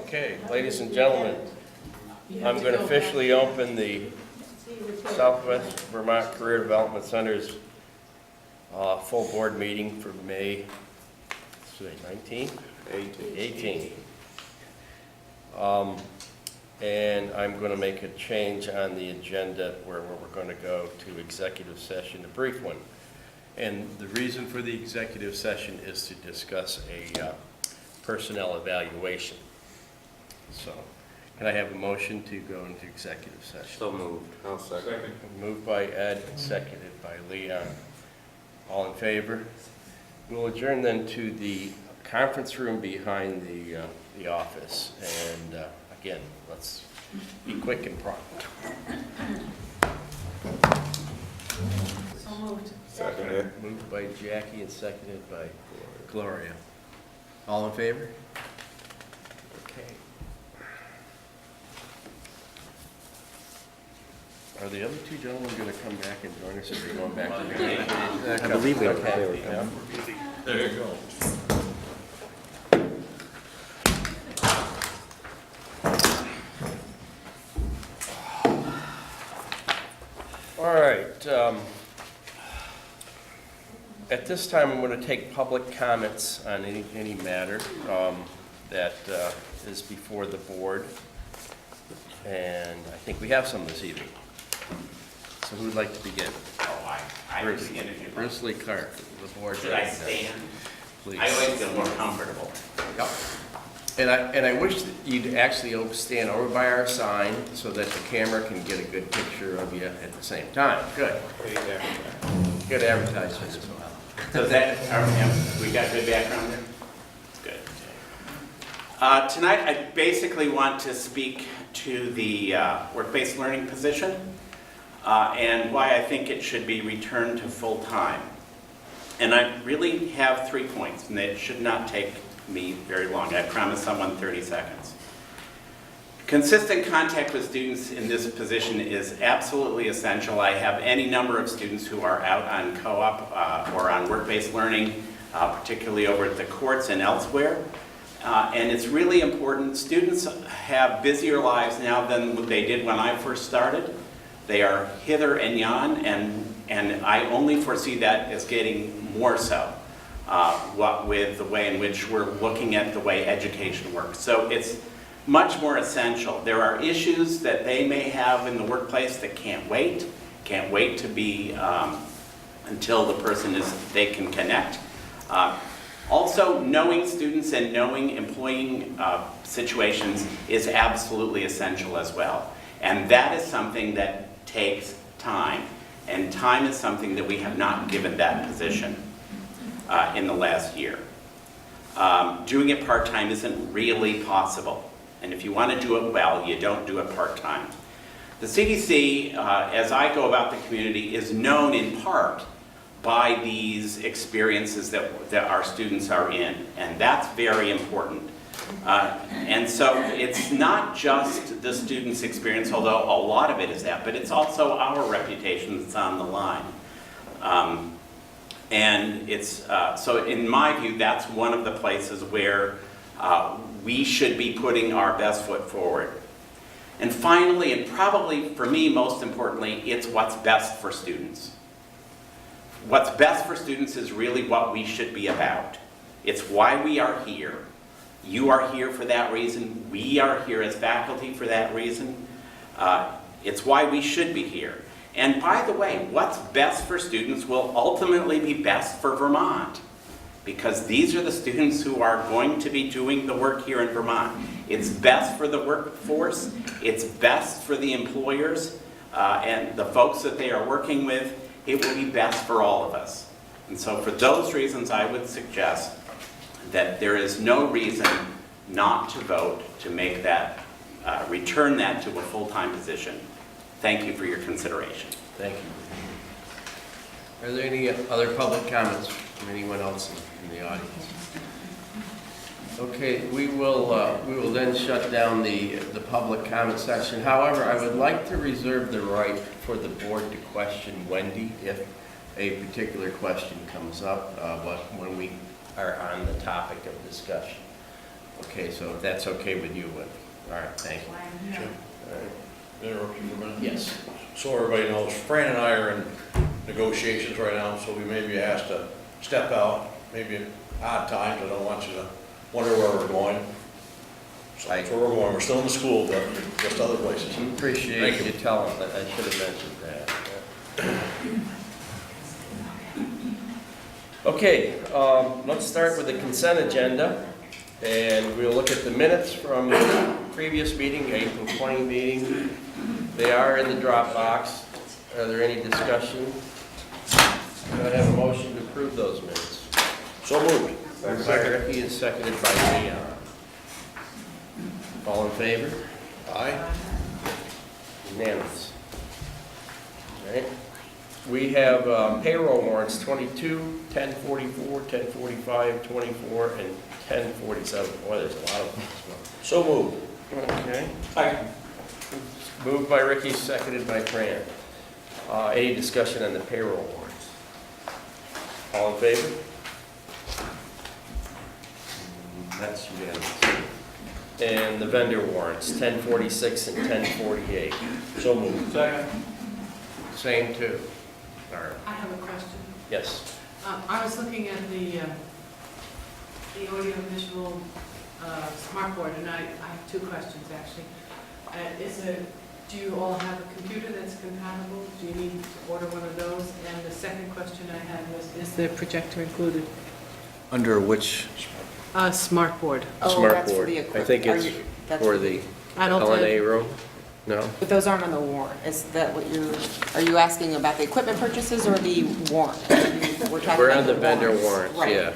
Okay, ladies and gentlemen, I'm going to officially open the Southwest Vermont Career Development Center's full board meeting for May 19th? 18th. And I'm going to make a change on the agenda where we're going to go to executive session, a brief one. And the reason for the executive session is to discuss a personnel evaluation. So, can I have a motion to go into executive session? So moved. I'll second. Moved by Ed, seconded by Leon. All in favor? We'll adjourn then to the conference room behind the office. And again, let's be quick and prompt. So moved. Second. Moved by Jackie and seconded by Gloria. All in favor? Okay. Are the other two gentlemen going to come back and join us, or are they going back to the I believe they were. Okay. Yeah. There you go. All right. At this time, I'm going to take public comments on any matter that is before the board. And I think we have some this evening. So who would like to begin? Oh, I would begin if you'd like. Bruce Lee Clark, the board. Should I stand? Please. I always feel more comfortable. Yep. And I wish that you'd actually stand over by our sign so that the camera can get a good picture of you at the same time. Good. Good advertising as well. So we got good background there? Good. Tonight, I basically want to speak to the work-based learning position and why I think it should be returned to full-time. And I really have 3 points, and it should not take me very long. I promise someone 30 seconds. Consistent contact with students in this position is absolutely essential. I have any number of students who are out on co-op or on work-based learning, particularly over at the courts and elsewhere. And it's really important. Students have busier lives now than they did when I first started. They are hither and yon, and I only foresee that as getting more so. With the way in which we're looking at the way education works. So it's much more essential. There are issues that they may have in the workplace that can't wait to be until the person they can connect. Also, knowing students and knowing employing situations is absolutely essential as well. And that is something that takes time. And time is something that we have not given that position in the last year. Doing it part-time isn't really possible. And if you want to do it well, you don't do it part-time. The CDC, as I go about the community, is known in part by these experiences that our students are in. And that's very important. And so it's not just the students' experience, although a lot of it is that, but it's also our reputation that's on the line. And it's, so in my view, that's one of the places where we should be putting our best foot forward. And finally, and probably for me most importantly, it's what's best for students. What's best for students is really what we should be about. It's why we are here. You are here for that reason. We are here as faculty for that reason. It's why we should be here. And by the way, what's best for students will ultimately be best for Vermont, because these are the students who are going to be doing the work here in Vermont. It's best for the workforce, it's best for the employers, and the folks that they are working with. It will be best for all of us. And so for those reasons, I would suggest that there is no reason not to vote to make that, return that to a full-time position. Thank you for your consideration. Thank you. Are there any other public comments from anyone else in the audience? Okay, we will then shut down the public comment section. However, I would like to reserve the right for the board to question Wendy if a particular question comes up when we are on the topic of discussion. Okay, so if that's okay with you, Wendy. All right, thank you. Yeah. All right. Interrupt you for a minute? Yes. So everybody knows, Fran and I are in negotiations right now, so we may be asked to step out, maybe at odd times. I don't want you to wonder where we're going. So that's where we're going. We're still in the school, but just other places. Appreciate Thank you you. telling, that. I should have mentioned that. Okay, let's start with the consent agenda, and we'll look at the minutes from the previous meeting, April 20 meeting. They are in the Dropbox. Are there any discussion? Do I have a motion to approve those minutes? So moved. Moved by Ricky and seconded by Leon. All in favor? Aye. Unanimous. All right. We have payroll warrants 22, 1044, 1045, 24, and 1047. Boy, there's a lot of them. So moved. Okay. Aye. Moved by Ricky, seconded by Fran. Any discussion on the payroll warrants? All in favor? That's unanimous. And the vendor warrants, 1046 and 1048. So moved. Second. Same too. All right. I have a question. Yes. I was looking at the audio-visual smart board, and I have two questions, actually. Do you all have a computer that's compatible? Do you need to order one of those? And the second question I had was, is the projector included? Under which? Smart board. Oh, Smart that's for board. the I equip- think are it's you- that's for the Adult LNA ed. room? No? But those aren't on the warrant. Is that what are you asking about the equipment purchases or the warrant? We're on the vendor warrants, Right. yeah.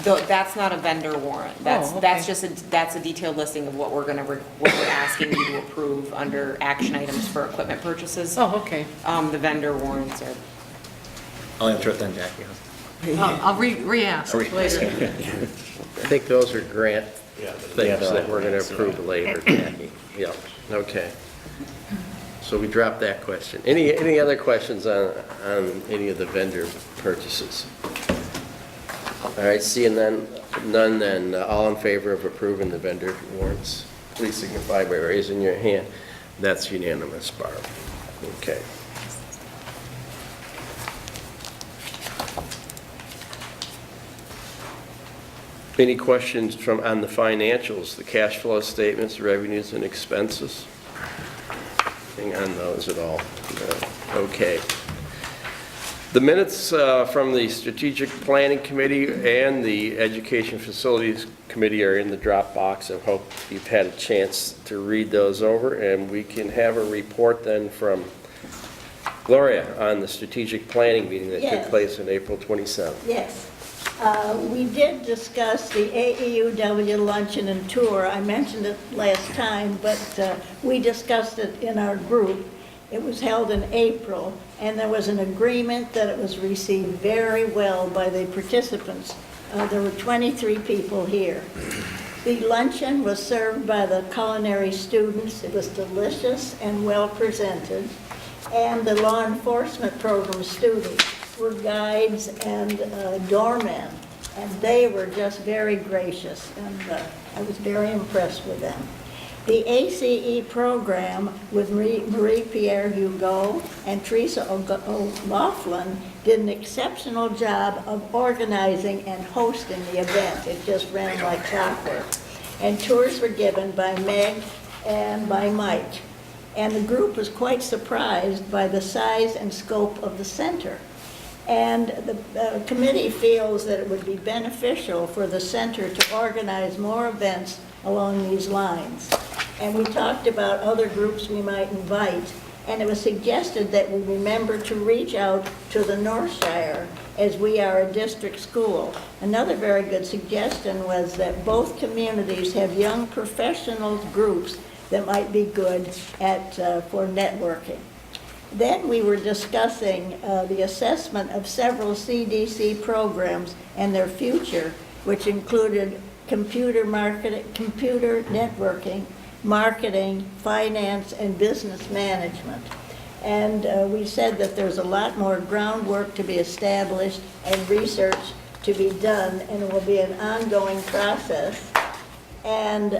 That's not a vendor warrant. That's okay. just that's a detailed listing of what we're what we're asking you to approve under action items for equipment purchases. Oh, okay. The vendor warrants are. I'll answer it then, Jackie. I'll re-ask later. I think those are grant things that we're going to approve later, Jackie. Yeah, okay. So we dropped that question. Any other questions on any of the vendor purchases? All right, seeing none, then all in favor of approving the vendor warrants, please signify by raising your hand. That's unanimous, Barb. Okay. Any questions on the financials, the cash flow statements, revenues and expenses? Anything on those at all? No. Okay. The minutes from the Strategic Planning Committee and the Education Facilities Committee are in the Dropbox. I hope you've had a chance to read those over, and we can have a report then from Gloria on the Strategic Planning meeting that took Yes. place on April 27th. Yes. We did discuss the AEUW luncheon and tour. I mentioned it last time, but we discussed it in our group. It was held in April, and there was an agreement that it was received very well by the participants. There were 23 people here. The luncheon was served by the culinary students. It was delicious and well presented. And the law enforcement program students were guides and doormen, and they were just very gracious, and I was very impressed with them. The ACE program with Marie-Pierre Hugo and Teresa O'Laughlin did an exceptional job of organizing and hosting the event. It just ran like clockwork. And tours were given by Meg and by Mike. And the group was quite surprised by the size and scope of the center. And the committee feels that it would be beneficial for the center to organize more events along these lines. And we talked about other groups we might invite, and it was suggested that we remember to reach out to the Northshire, as we are a district school. Another very good suggestion was that both communities have young professional groups that might be good for networking. Then we were discussing the assessment of several CDC programs and their future, which included computer networking, marketing, finance, and business management. And we said that there's a lot more groundwork to be established and research to be done, and it will be an ongoing process. And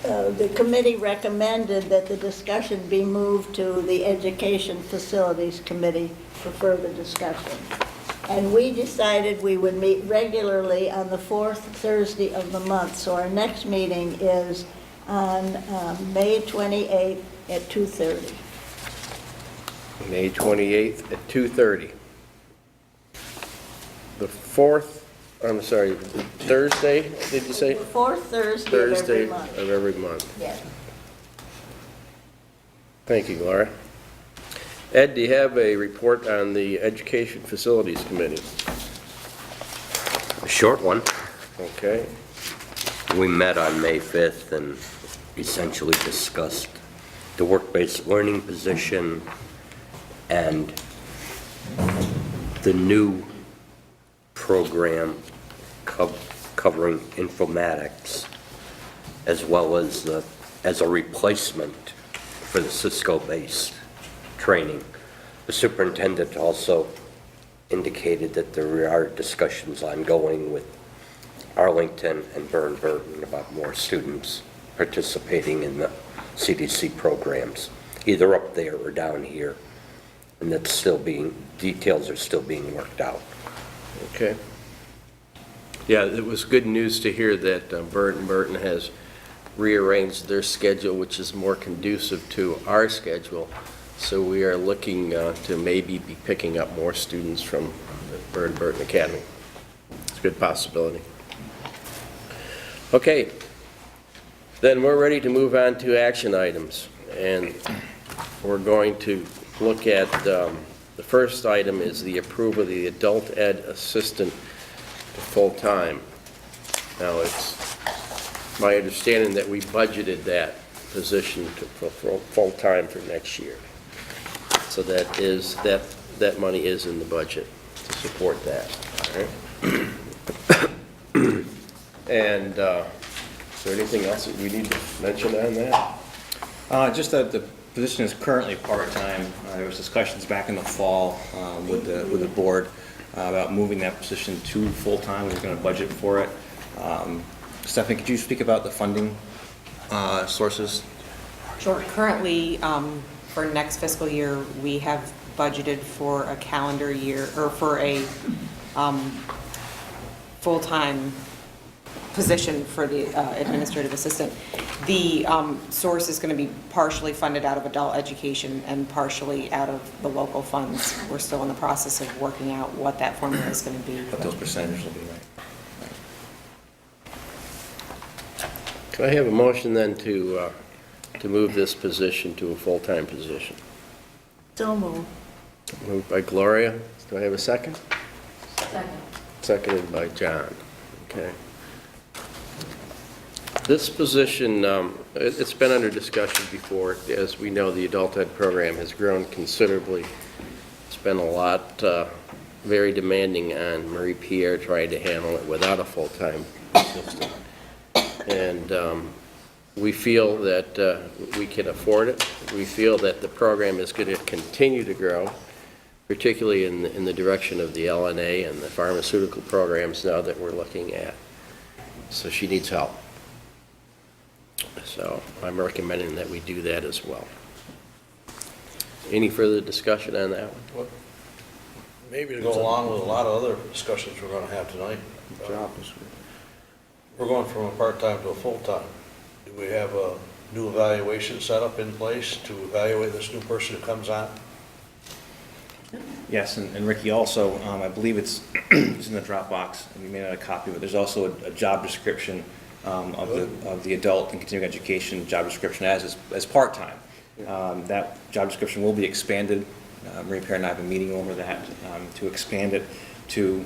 the committee recommended that the discussion be moved to the Education Facilities Committee for further discussion. And we decided we would meet regularly on the fourth Thursday of the month. So our next meeting is on May 28th at 2:30. May 28th at 2:30. The fourth, I'm sorry, Thursday, did you say? The fourth Thursday of Thursday every month. of every month. Yes. Thank you, Laura. Ed, do you have a report on the Education Facilities Committee? A short one. Okay. We met on May 5th and essentially discussed the work-based learning position and the new program covering informatics, as well as as a replacement for the Cisco-based training. The superintendent also indicated that there are discussions ongoing with Arlington and Burton about more students participating in the CDC programs, either up there or down here. And that's still details are still being worked out. Okay. Yeah, it was good news to hear that Burton has rearranged their schedule, which is more conducive to our schedule. So we are looking to maybe be picking up more students from the Burton Academy. It's a good possibility. Okay. Then we're ready to move on to action items. And we're going to look at the first item is the approval of the adult ed assistant to full-time. Now, it's my understanding that we budgeted that position for full-time for next year. So that money is in the budget to support that. All right. And is there anything else that we need to mention on that? Just that the position is currently part-time. There was discussions back in the fall with the board about moving that position to full-time. We're going to budget for it. Stephanie, could you speak about the funding sources? Sure. Currently, for next fiscal year, we have budgeted for a calendar year, or for a full-time position for the administrative assistant. The source is going to be partially funded out of adult education and partially out of the local funds. We're still in the process of working out what that formula is going to be. What those percentages will be, right? Can I have a motion then to move this position to a full-time position? So moved. Moved by Gloria. Do I have a second? Second. Seconded by John. Okay. This position, it's been under discussion before. As we know, the adult ed program has grown considerably. It's been a lot, very demanding on Marie Pierre trying to handle it without a full-time assistant. And we feel that we can afford it. We feel that the program is going to continue to grow, particularly in the direction of the LNA and the pharmaceutical programs now that we're looking at. So she needs help. So I'm recommending that we do that as well. Any further discussion on that one? Maybe to go along with a lot of other discussions we're gonna have tonight. We're going from a part-time to a full-time. Do we have a new evaluation set up in place to evaluate this new person who comes on? Yes, and Ricky, also, I believe it's in the Dropbox, and you may not have a copy, but there's also a job description of the adult and continuing education job description as part-time. That job description will be expanded. Marie Pierre and I have been meeting over that to expand it to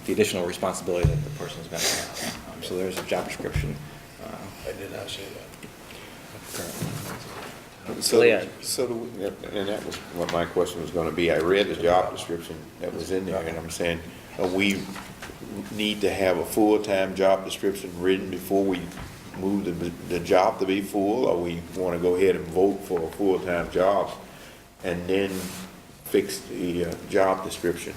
the additional responsibility that the person is going to have. So there's a job description. I did not see that. Leon. And that was what my question was going to be. I read the job description that was in there, and I'm saying, we need to have a full-time job description written before we move the job to be full, or we want to go ahead and vote for a full-time job and then fix the job description?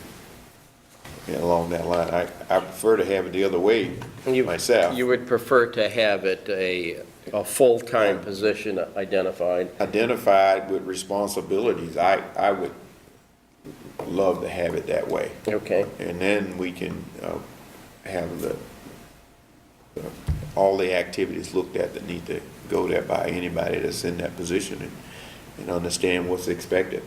along that line. I prefer to have it the other way myself. You would prefer to have it a full-time position identified? Identified with responsibilities, I would love to have it that way. Okay. And then we can have all the activities looked at that need to go there by anybody that's in that position and understand what's expected.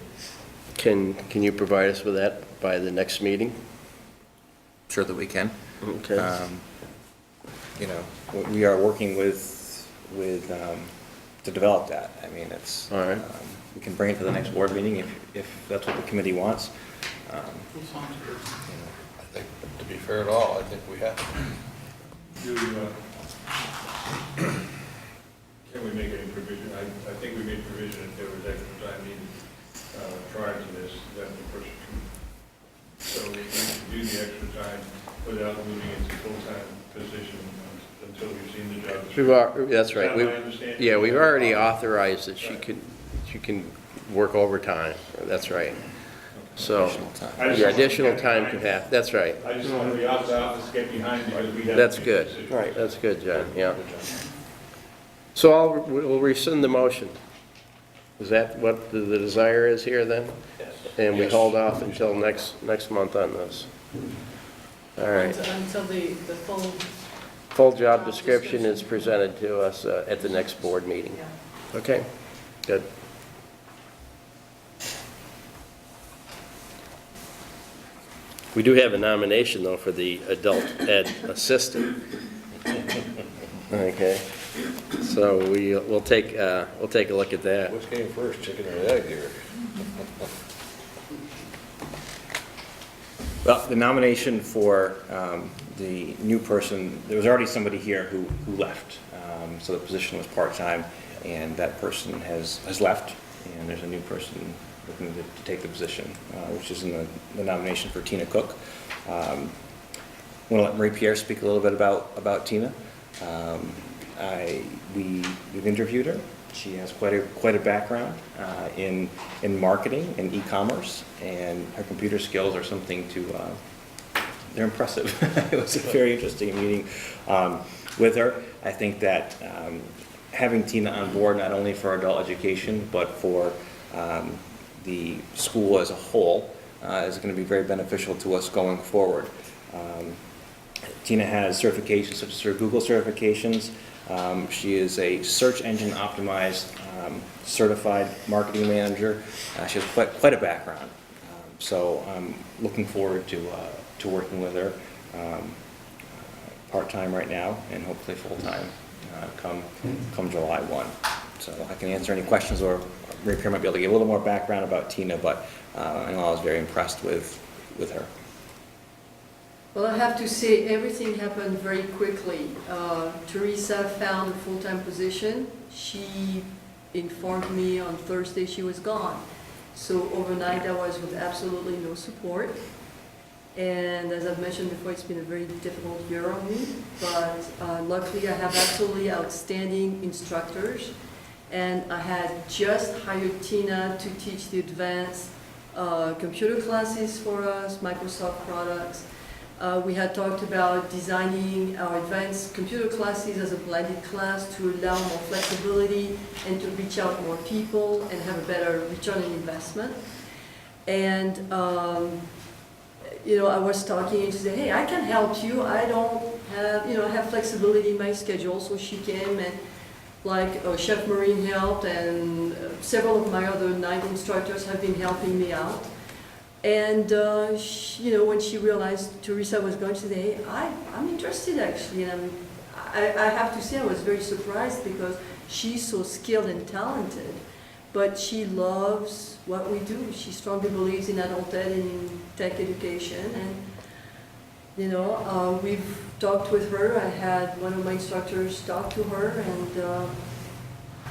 Can you provide us with that by the next meeting? Sure that we can. Okay. You know, we are working to develop that. I mean, it's, All right. we can bring it to the next board meeting if that's what the committee wants. I think, to be fair at all, I think we have to. Can we make any provision? I think we made provision if there was extra time needed prior to this, that the person can, so we can do the extra time without moving into full-time position until we've seen the job description. That's right. Is that my understanding? Yeah, we've already authorized that she can work overtime. That's right. So, Additional time. I just your don't want to additional get time behind. can have, that's right. I just want to be off the office, get behind because we have. That's to make good. decisions. Right. That's good, John, yeah. So we'll rescind the motion. Is that what the desire is here then? Yes. And we Yes. hold off until next month on this. All right. Until the full, Full job description is presented to us at the next board meeting. yeah. Okay, good. We do have a nomination, though, for the adult ed assistant. Okay, so we'll take a look at that. Which came first, chicken or the egg here? Well, the nomination for the new person, there was already somebody here who left. So the position was part-time, and that person has left, and there's a new person looking to take the position, which is in the nomination for Tina Cook. I'm going to let Marie Pierre speak a little bit about Tina. We've interviewed her. She has quite a background in marketing and e-commerce, and her computer skills are something they're impressive. It was a very interesting meeting with her. I think that having Tina on board, not only for adult education, but for the school as a whole, is going to be very beneficial to us going forward. Tina has certifications such as her Google certifications. She is a search engine optimized certified marketing manager. She has quite a background. So I'm looking forward to working with her part-time right now and hopefully full-time come July 1. So I can answer any questions, or Marie Pierre might be able to give a little more background about Tina, but I know I was very impressed with her. Well, I have to say, everything happened very quickly. Teresa found a full-time position. She informed me on Thursday she was gone. So overnight, I was with absolutely no support. And as I've mentioned before, it's been a very difficult year on me. But luckily, I have absolutely outstanding instructors. And I had just hired Tina to teach the advanced computer classes for us, Microsoft products. We had talked about designing our advanced computer classes as a blended class to allow more flexibility and to reach out more people and have a better return on investment. And, I was talking and she said, hey, I can help you. I don't have, I have flexibility in my schedule. So she came and Chef Marine helped, and several of my other night instructors have been helping me out. And, when she realized Teresa was going, she said, hey, I'm interested actually. And I have to say I was very surprised because she's so skilled and talented, but she loves what we do. She strongly believes in adult ed and in tech education. And, we've talked with her. I had one of my instructors talk to her, and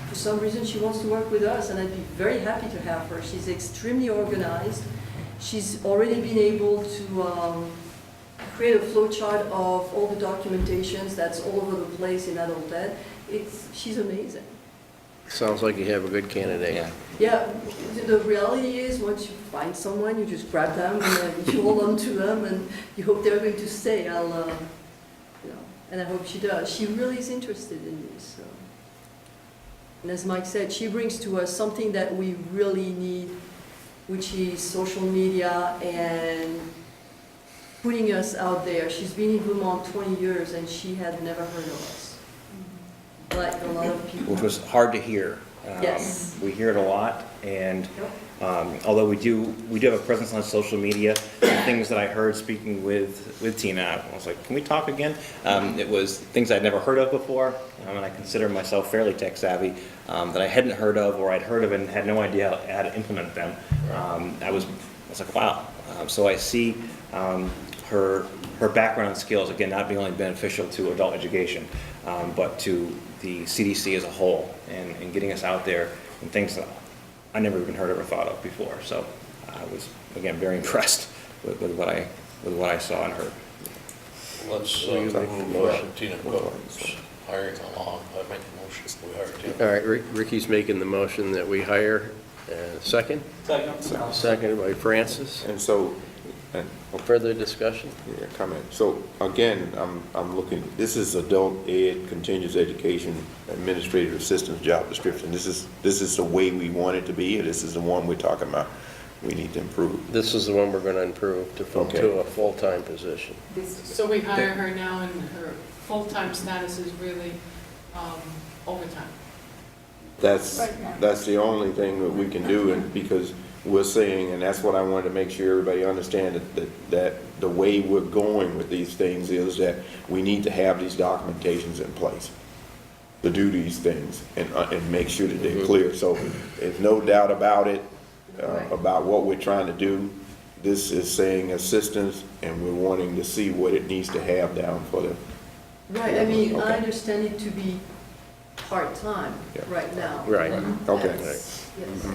for some reason she wants to work with us, and I'd be very happy to have her. She's extremely organized. She's already been able to create a flow chart of all the documentations that's all over the place in adult ed. She's amazing. Sounds like you have a good candidate. Yeah. Yeah, the reality is, once you find someone, you just grab them and then you hold on to them and you hope they're going to stay. And I hope she does. She really is interested in this, so. And as Mike said, she brings to us something that we really need, which is social media and putting us out there. She's been in Vermont 20 years and she had never heard of us, like a lot of people. Which was hard to hear. Yes. We hear it a lot, and Yep. although we do have a presence on social media, the things that I heard speaking with Tina, I was like, can we talk again? It was things I'd never heard of before, and I consider myself fairly tech savvy, that I hadn't heard of, or I'd heard of and had no idea how to implement them. I was like, wow. So I see her background and skills, again, not being only beneficial to adult education, but to the CDC as a whole, and getting us out there and things that I never even heard of or thought of before. So I was, again, very impressed with what I saw and heard. Let's Will you make move the motion? Tina Cook's hiring along. I make the motion, we hire Tina. All right, Ricky's making the motion that we hire, second? Seconded by Francis. And so, and Further discussion? Yeah, comment. So again, I'm looking, this is adult ed, continuous education, administrative assistance job description. This is the way we want it to be, or this is the one we're talking about we need to improve? This is the one we're going to improve to Okay. a full-time position. So we hire her now and her full-time status is really overtime. That's, Right now. that's the only thing that we can do, and because we're saying, and that's what I wanted to make sure everybody understand, that the way we're going with these things is that we need to have these documentations in place to do these things and make sure that they're clear. So there's no doubt about it, about what we're trying to do. This is saying assistance, and we're wanting to see what it needs to have down for the. Right, I mean, I Okay. understand it to be part-time Yeah. right now. Right. Okay. Yes.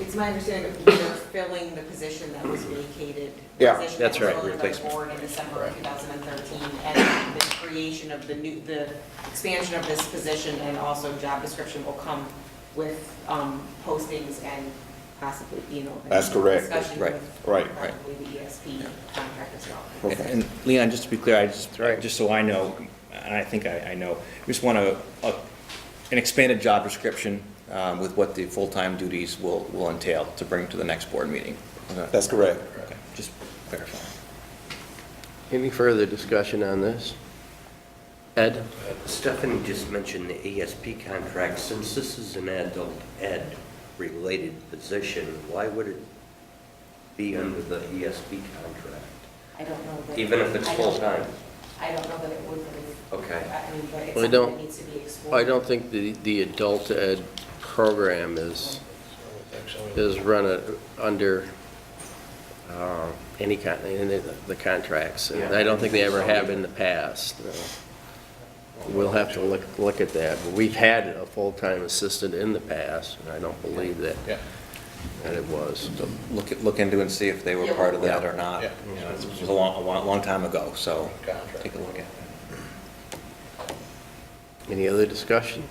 It's my understanding that you're filling the position that was vacated. Yeah, position that's that was right, filled by the replacement. board in December of 2013, and the creation of the expansion of this position and also job description will come with postings and possibly, That's correct. discussion Right. with Right. probably the ESP contract as well. Okay. And Leon, just to be clear, right. just so I know, and I think I know, we just want an expanded job description with what the full-time duties will entail to bring to the next board meeting. Okay. That's correct. Okay, just clarify. Any further discussion on this? Ed? Stephanie just mentioned the ESP contract. Since this is an adult ed-related position, why would it be under the ESP contract? I don't know that. Even if it's I don't- full-time? I don't know that it would really. Okay. I mean, but it's Well, I something don't- that needs to be explored. I don't think the adult ed program is run under any kind, the contracts. And I don't think they ever have in the past. We'll have to look at that. But we've had a full-time assistant in the past, and I don't believe that it was. So look into and see if they were part of that or not. Yeah. You know, it was a long time ago, so Contract. take a look at it. Any other discussion?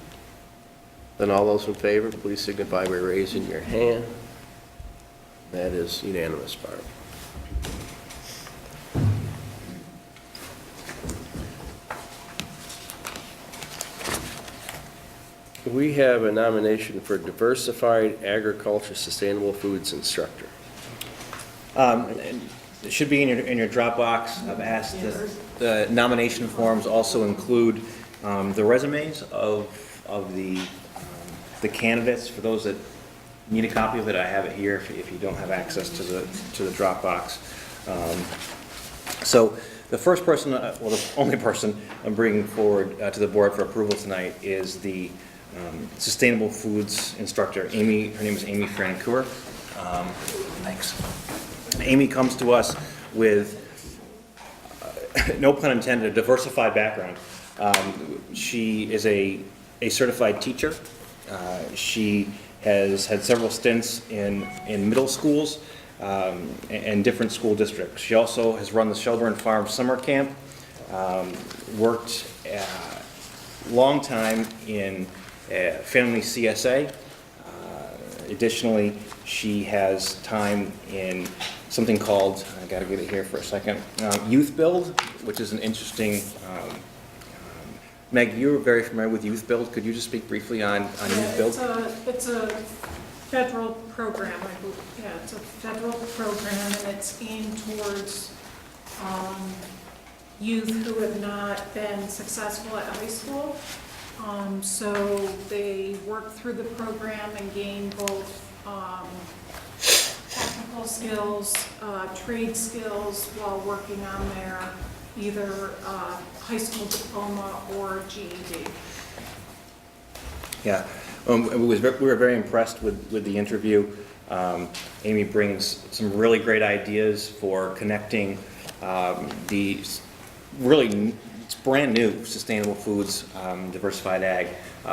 Then all those in favor, please signify by raising your hand. That is unanimous, Barb. We have a nomination for Diversified Agriculture Sustainable Foods Instructor. And it should be in your Dropbox. I've asked that the nomination forms also include the resumes of the candidates. For those that need a copy of it, I have it here if you don't have access to the Dropbox. So the first person, well, the only person I'm bringing forward to the board for approval tonight is the Sustainable Foods Instructor, Amy. Her name is Amy Francoeur. Thanks. Amy comes to us with, no pun intended, a diversified background. She is a certified teacher. She has had several stints in middle schools and different school districts. She also has run the Shelburne Farm Summer Camp, worked a long time in family CSA, Additionally, she has time in something called, I gotta get it here for a second, Youth Build, which is an interesting, Meg, you're very familiar with Youth Build. Could you just speak briefly on Youth Build? It's a federal program, I believe. Yeah, it's a federal program, and it's aimed towards youth who have not been successful at high school. So they work through the program and gain both technical skills, trade skills while working on their either high school diploma or GED. Yeah, we were very impressed with the interview. Amy brings some really great ideas for connecting it's brand new sustainable foods, diversified ag,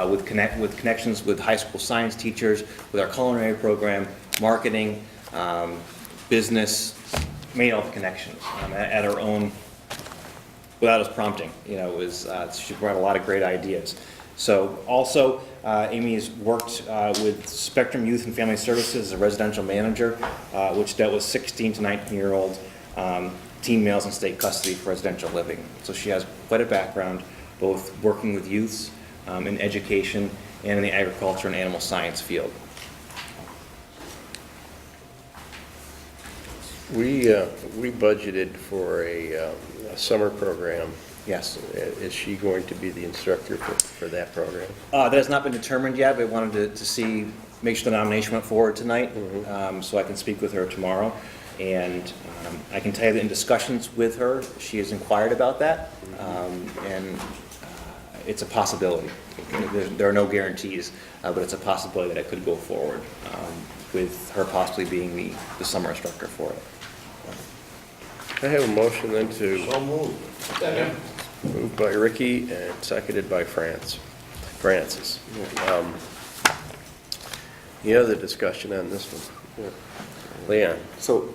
with connections with high school science teachers, with our culinary program, marketing, business, made all the connections at our own, without us prompting. You know, she brought a lot of great ideas. So also, Amy has worked with Spectrum Youth and Family Services as a residential manager, which dealt with 16 to 19-year-old teen males in state custody for residential living. So she has quite a background, both working with youths in education and in the agriculture and animal science field. We budgeted for a summer program. Yes. Is she going to be the instructor for that program? That has not been determined yet, but I wanted to make sure the nomination went forward tonight, so I can speak with her tomorrow. And I can tell you that in discussions with her, she has inquired about that, and it's a possibility. There are no guarantees, but it's a possibility that it could go forward, with her possibly being the summer instructor for it. I have a motion then to... So moved. Moved by Ricky and seconded by Francis. Any other discussion on this one? Leon? So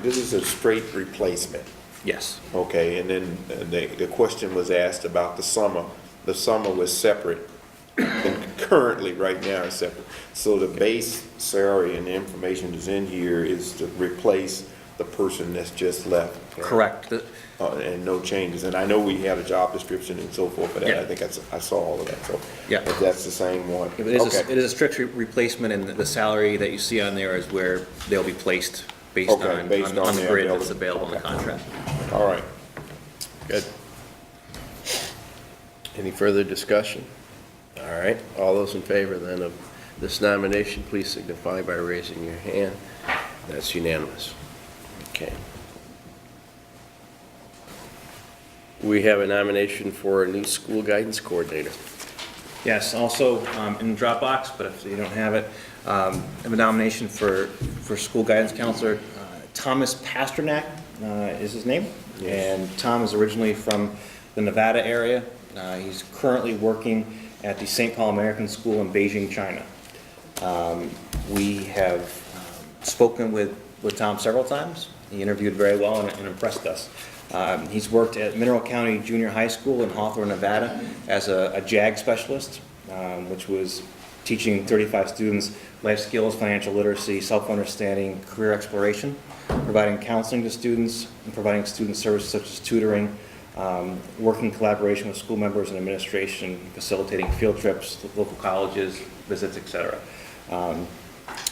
this is a straight replacement, Yes. okay? And then the question was asked about the summer. The summer was separate, and currently, right now, is separate. So the base salary and the information that's in here is to replace the person that's just left. Correct. And no changes. And I know we had a job description and so forth for that. Yeah. I think I saw all of that, so. Yeah. But that's the same one. It is Okay. it is a strict replacement, and the salary that you see on there is where they'll be placed based Okay, on based on the their grid that's available- available in the okay. contract. All right. Good. Any further discussion? All right, all those in favor then of this nomination, please signify by raising your hand. That's unanimous. Okay. We have a nomination for a new school guidance coordinator. Yes, also in the Dropbox, but if you don't have it, I have a nomination for school guidance counselor. Thomas Pasternak is his name. And Tom is originally from the Nevada area. He's currently working at the St. Paul American School in Beijing, China. We have spoken with Tom several times. He interviewed very well and impressed us. He's worked at Mineral County Junior High School in Hawthorne, Nevada as a JAG specialist, which was teaching 35 students life skills, financial literacy, self-understanding, career exploration, providing counseling to students, and providing student services such as tutoring, working in collaboration with school members and administration, facilitating field trips to local colleges, visits, etc.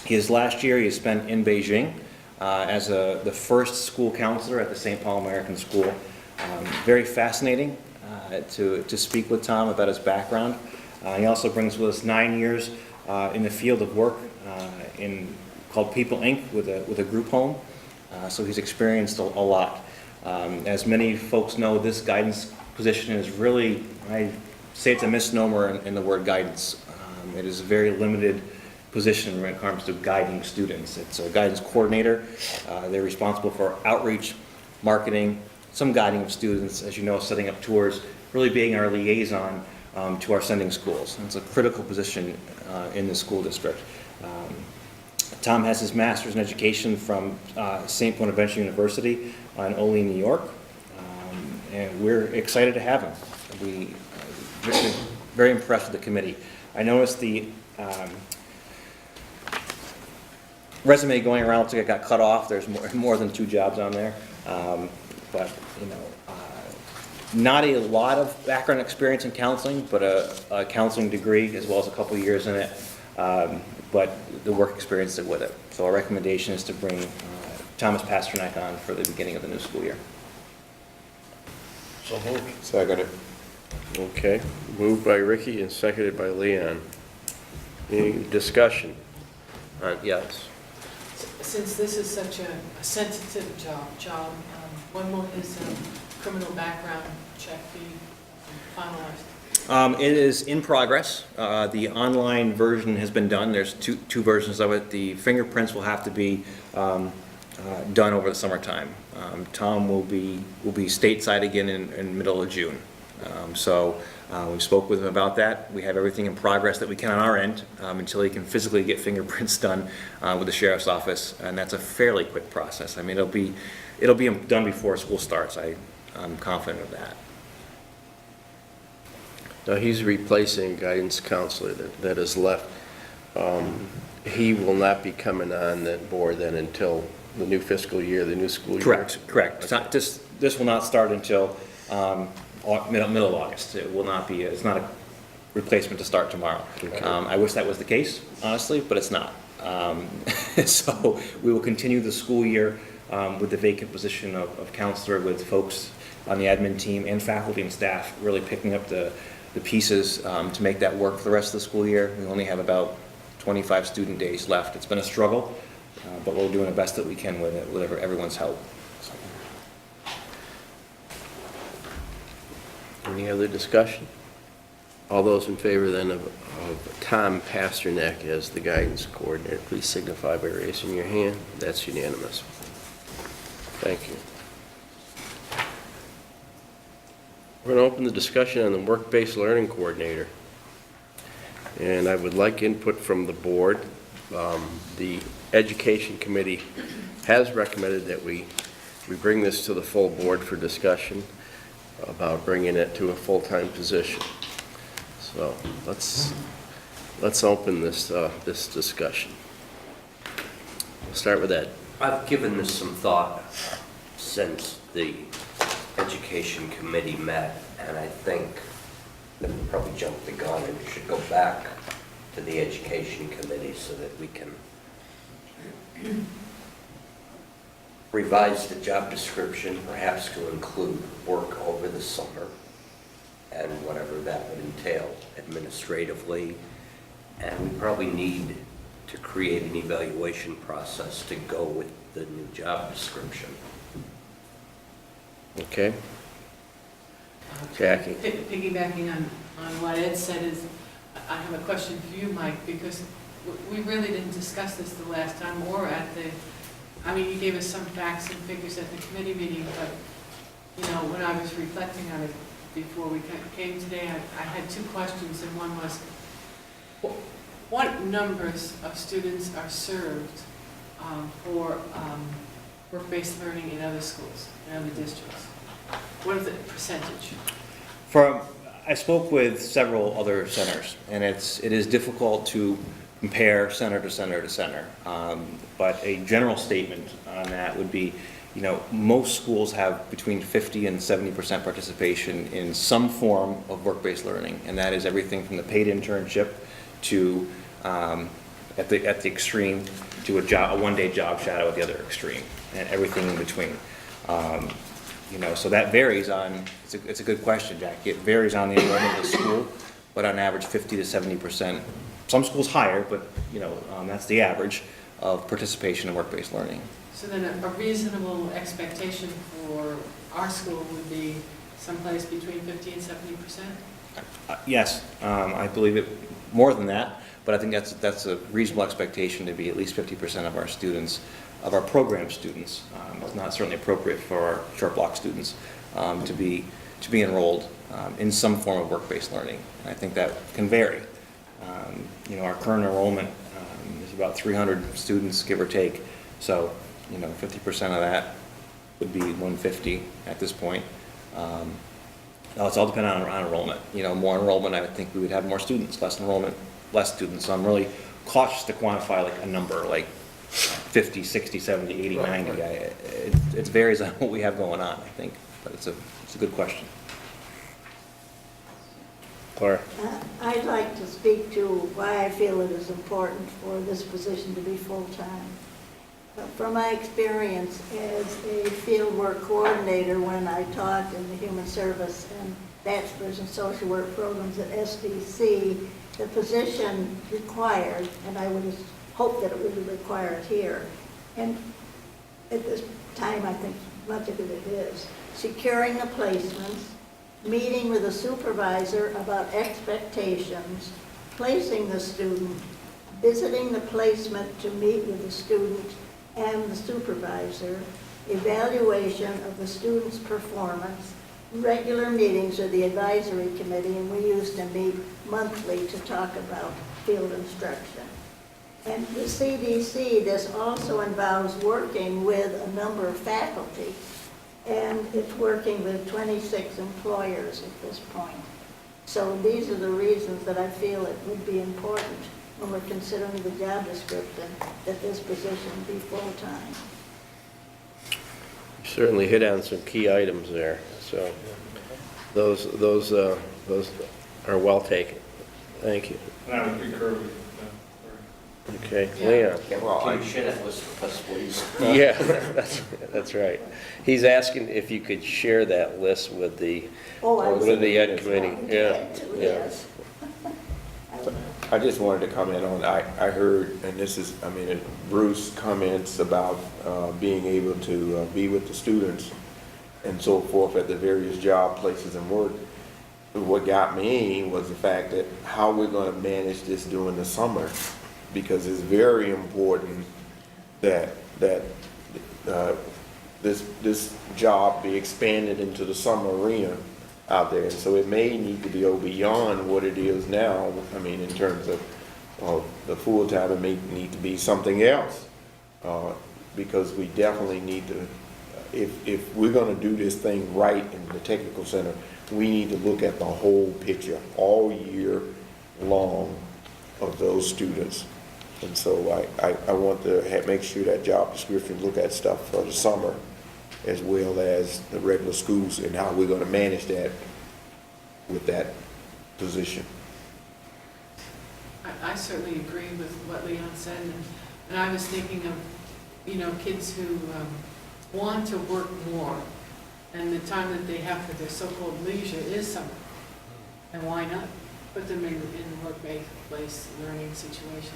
His last year he spent in Beijing as the first school counselor at the St. Paul American School. Very fascinating to speak with Tom about his background. He also brings with us 9 years in the field of work called People Inc. with a group home. So he's experienced a lot. As many folks know, this guidance position is really, I say it's a misnomer in the word guidance. It is a very limited position when it comes to guiding students. It's a guidance coordinator. They're responsible for outreach, marketing, some guiding of students, as you know, setting up tours, really being our liaison to our sending schools. And it's a critical position in the school district. Tom has his master's in education from St. Bonaventure University in Olean, New York, and we're excited to have him. We're very impressed with the committee. I noticed resume going around, looks like it got cut off, there's more than 2 jobs on there. But, not a lot of background experience in counseling, but a counseling degree as well as a couple of years in it, but the work experience is with it. So our recommendation is to bring Thomas Pasternak on for the beginning of the new school year. So moved. Second it. Okay, moved by Ricky and seconded by Leon. Any discussion? Yes. Since this is such a sensitive job, when will his criminal background check be finalized? It is in progress. The online version has been done. There's two versions of it. The fingerprints will have to be done over the summertime. Tom will be stateside again in middle of June. We spoke with him about that. We have everything in progress that we can on our end until he can physically get fingerprints done with the sheriff's office, and that's a fairly quick process. I mean, it'll be done before school starts. I'm confident of that. Now, he's replacing a guidance counselor that is left. He will not be coming on that board then until the new fiscal year, the new school year? Correct. It's not, this will not start until middle of August. It will not be, it's not a replacement to start tomorrow. Okay. I wish that was the case, honestly, but it's not. So we will continue the school year with the vacant position of counselor, with folks on the admin team and faculty and staff really picking up the pieces to make that work for the rest of the school year. We only have about 25 student days left. It's been a struggle, but we're doing the best that we can with it, with everyone's help. So. Any other discussion? All those in favor then of Tom Pasternak as the guidance coordinator, please signify by raising your hand. That's unanimous. Thank you. We're going to open the discussion on the work-based learning coordinator. And I would like input from the board. The education committee has recommended that we bring this to the full board for discussion about bringing it to a full-time position. So let's open this discussion. We'll start with Ed. I've given this some thought since the Education Committee met, and I think that we probably jumped the gun and should go back to the Education Committee so that we can revise the job description, perhaps to include work over the summer and whatever that would entail administratively. And we probably need to create an evaluation process to go with the new job description. Okay. Jackie. Piggybacking on what Ed said is, I have a question for you, Mike, because we really didn't discuss this the last time or at the, I mean, you gave us some facts and figures at the committee meeting, but, when I was reflecting on it before we came today, I had 2 questions, and one was, what numbers of students are served for work-based learning in other schools, in other districts? What is the percentage? I spoke with several other centers, and it is difficult to compare center to center to center. But a general statement on that would be, most schools have between 50 and 70% participation in some form of work-based learning, and that is everything from the paid internship to, at the extreme, to a one-day job shadow at the other extreme, and everything in between. So that varies on, it's a good question, Jack. It varies on the enrollment of the school, but on average 50 to 70%. Some schools higher, but that's the average of participation in work-based learning. So then a reasonable expectation for our school would be someplace between 50 and 70%? Yes, I believe it more than that, but I think that's a reasonable expectation to be at least 50% of our students, of our program students. It's not certainly appropriate for our short block students to be enrolled in some form of work-based learning. And I think that can vary. Our current enrollment is about 300 students, give or take. So, 50% of that would be 150 at this point. It's all dependent on enrollment. More enrollment, I would think we would have more students. Less enrollment, less students. So I'm really cautious to quantify like a number, like 50, 60, 70, 80, 90. It varies on what we have going on, I think, but it's a good question. Clara? I'd like to speak to why I feel it is important for this position to be full-time. From my experience as a fieldwork coordinator when I taught in the Human Service and Bachelor's in Social Work programs at SDC, the position required, and I would hope that it would be required here, and at this time I think much of it is, securing the placements, meeting with a supervisor about expectations, placing the student, visiting the placement to meet with the student and the supervisor, evaluation of the student's performance, regular meetings with the advisory committee, and we used to meet monthly to talk about field instruction. And the CDC, this also involves working with a number of faculty, and it's working with 26 employers at this point. So these are the reasons that I feel it would be important when we're considering the job description that this position be full-time. You certainly hit on some key items there, so those are well taken. Thank you. And I would concur with Okay, Leon? Yeah, well, can you share that list with us, please? Yeah, that's right. He's asking if you could share that list with the Ed committee. Yeah, yeah. Yes. I just wanted to comment on, I heard, and this is, I mean, Bruce comments about being able to be with the students and so forth at the various job places and work. What got me was the fact that how we're going to manage this during the summer, because it's very important that this job be expanded into the summer arena out there. And so it may need to go beyond what it is now. I mean, in terms of the full-time, it may need to be something else. Because we definitely need to, if we're gonna do this thing right in the technical center, we need to look at the whole picture all year long of those students. And so I want to make sure that job description look at stuff for the summer as well as the regular schools and how we're going to manage that with that position. I certainly agree with what Leon said, and I was thinking of, kids who want to work more, and the time that they have for their so-called leisure is summer. And why not put them in work-based learning situations?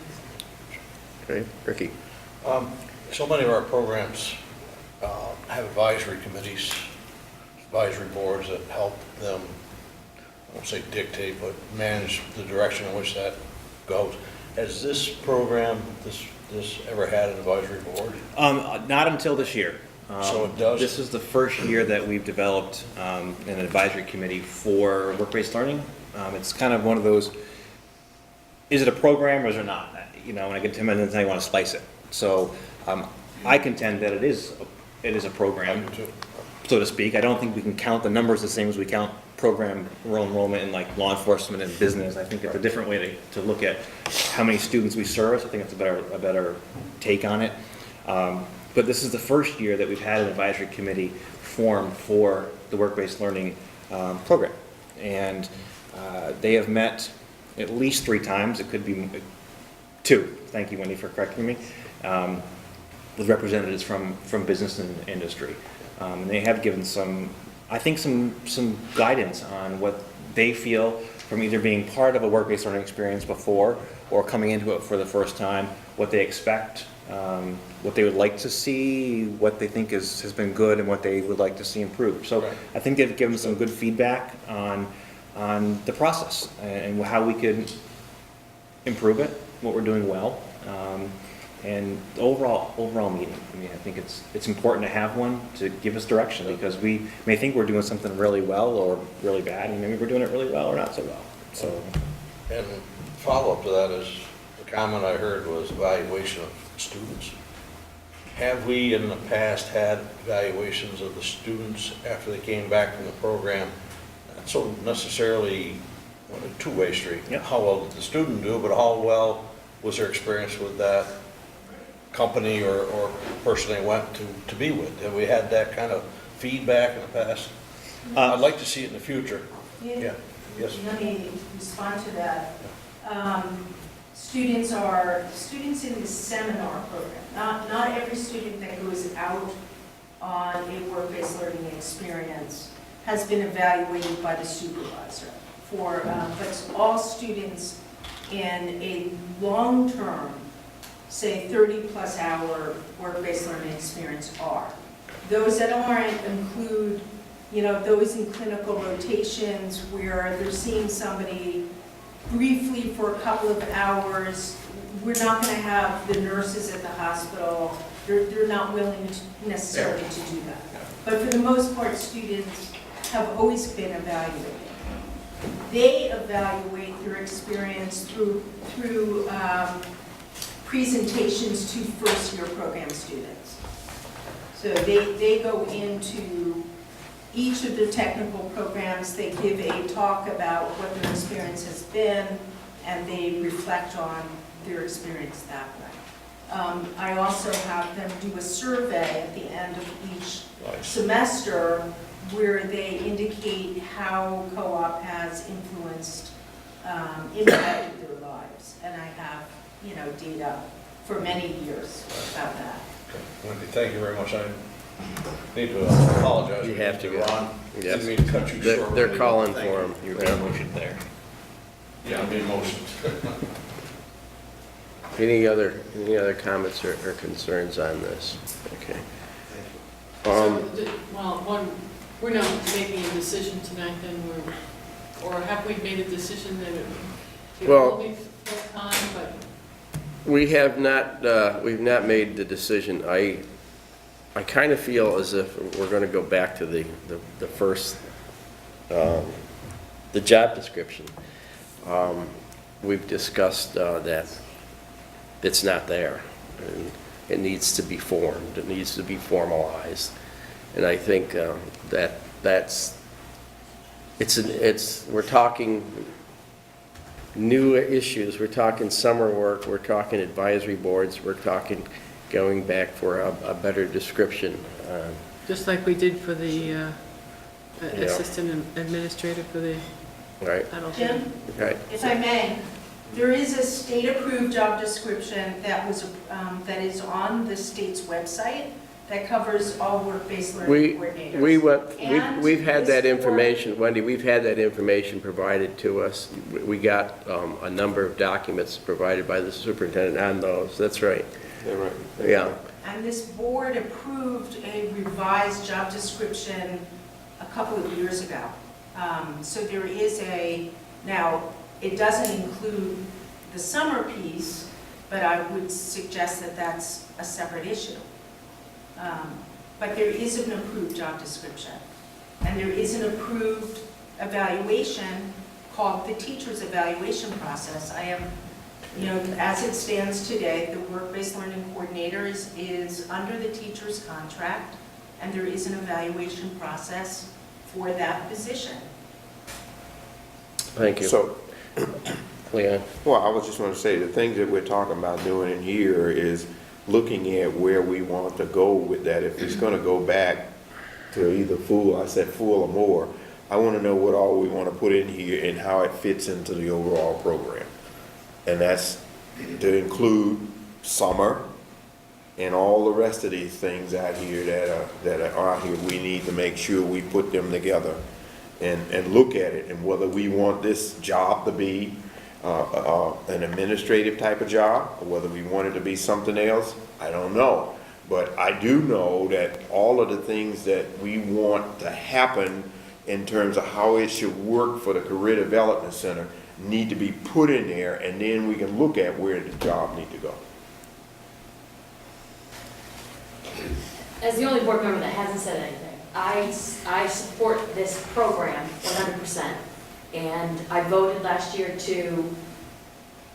Okay, Ricky? So many of our programs have advisory committees, advisory boards that help them, I won't say dictate, but manage the direction in which that goes. Has this program, this ever had an advisory board? Not until this year. So it does? This is the first year that we've developed an advisory committee for work-based learning. It's kind of one of those, is it a program or is it not? And I get to him and then I want to slice it. So I contend that it is a program, so to speak. I don't think we can count the numbers the same as we count program enrollment in like law enforcement and business. I think it's a different way to look at how many students we serve. I think it's a better take on it. But this is the first year that we've had an advisory committee formed for the work-based learning program. And they have met at least 3 times. It could be 2. Thank you, Wendy, for correcting me. With representatives from business and industry. And they have given some guidance on what they feel from either being part of a work-based learning experience before or coming into it for the first time, what they expect, what they would like to see, what they think has been good, and what they would like to see improved. So right. I think they've given some good feedback on the process and how we could improve it, what we're doing well. And overall meeting. I mean, I think it's important to have one to give us direction, because we may think we're doing something really well or really bad, and maybe we're doing it really well or not so well. So, and follow-up to that is, the comment I heard was evaluation of students. Have we in the past had evaluations of the students after they came back from the program? Not so necessarily a two-way street. Yep. How well did the student do, but how well was their experience with that company or person they went to be with. Have we had that kind of feedback in the past? I'd like to see it in the future. Yeah, yes. Let me respond to that. Students in the seminar program. Not every student that goes out on a work-based learning experience has been evaluated by the supervisor. But all students in a long-term, say 30-plus hour work-based learning experience are. Those that aren't include, those in clinical rotations where they're seeing somebody briefly for a couple of hours. We're not going to have the nurses at the hospital. They're not willing necessarily to do that. But for the most part, students have always been evaluated. They evaluate their experience through presentations to first-year program students. So they go into each of the technical programs, they give a talk about what their experience has been, and they reflect on their experience that way. I also have them do a survey at the end of each semester where they indicate how co-op has impacted their lives. And I have, data for many years about that. Okay. Wendy, thank you very much. I need to apologize. You have to, Ron. yes. Didn't mean to cut you short. They're calling Thank for you. him. You're being motioned there. Yeah, I'm being motioned. Any other comments or concerns on this? Okay. We're not making a decision tonight then, or have we made a decision that it will be full time, but? We have not, we've not made the decision. I kind of feel as if we're going to go back to the first, the job description. We've discussed that it's not there, and it needs to be formed, it needs to be formalized. And I think we're talking new issues, we're talking summer work, we're talking advisory boards, we're talking going back for a better description. Just like we did for the assistant administrator for the Right. adult. Jim, Right. if I may, there is a state-approved job description that is on the state's website that covers all work-based learning coordinators. We've had that information, Wendy, we've had that information provided to us. We got a number of documents provided by the superintendent on those, that's right. They're right. Yeah. And this board approved a revised job description a couple of years ago. So there is now, it doesn't include the summer piece, but I would suggest that that's a separate issue. But there is an approved job description. And there is an approved evaluation called the teacher's evaluation process. I am, as it stands today, the work-based learning coordinator is under the teacher's contract, and there is an evaluation process for that position. Thank you. So, Leon? well, I was just going to say, the things that we're talking about doing in here is looking at where we want to go with that. If it's going to go back to either full or more, I want to know what all we want to put in here and how it fits into the overall program. And that's to include summer and all the rest of these things out here that are out here. We need to make sure we put them together and look at it, and whether we want this job to be an administrative type of job, or whether we want it to be something else, I don't know. But I do know that all of the things that we want to happen in terms of how it should work for the Career Development Center need to be put in there, and then we can look at where the job need to go. As the only board member that hasn't said anything, I support this program 100%. And I voted last year to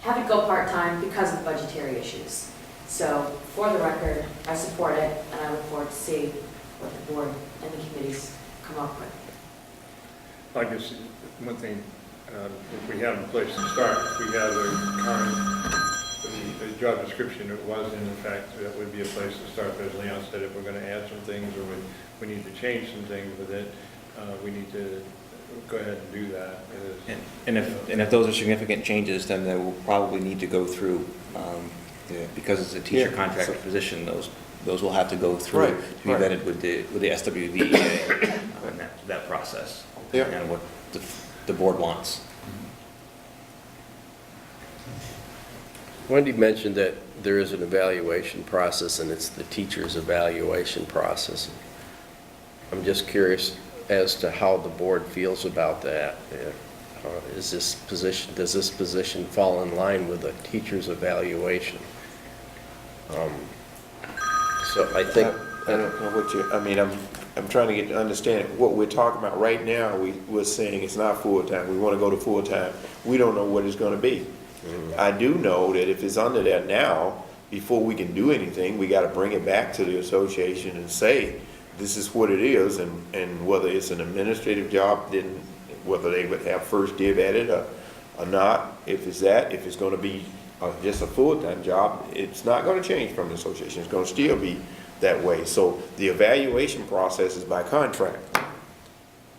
have it go part-time because of budgetary issues. So for the record, I support it, and I look forward to see what the board and the committees come up with. I guess one thing, if we have a place to start, if we have a current job description, it was in fact, that would be a place to start, but as Leon said, if we're gonna add some things, or we need to change some things with it, we need to go ahead and do that. And if those are significant changes, then they will probably need to go through, because it's a teacher Yeah. contracted position, those will have to go through Right, to be right. vetted with the SWVEA, that process. Yeah. And what the board wants. Wendy mentioned that there is an evaluation process, and it's the teacher's evaluation process. I'm just curious as to how the board feels about that. Does this position fall in line with the teacher's evaluation? So I think, I don't know what you, I mean, I'm trying to understand what we're talking about right now. We're saying it's not full-time. We want to go to full-time. We don't know what it's going to be. I do know that if it's under that now, before we can do anything, we got to bring it back to the association and say, this is what it is, and whether it's an administrative job, then whether they would have first dib at it or not. If it's going to be just a full-time job, it's not going to change from the association. It's going to still be that way. So the evaluation process is by contract.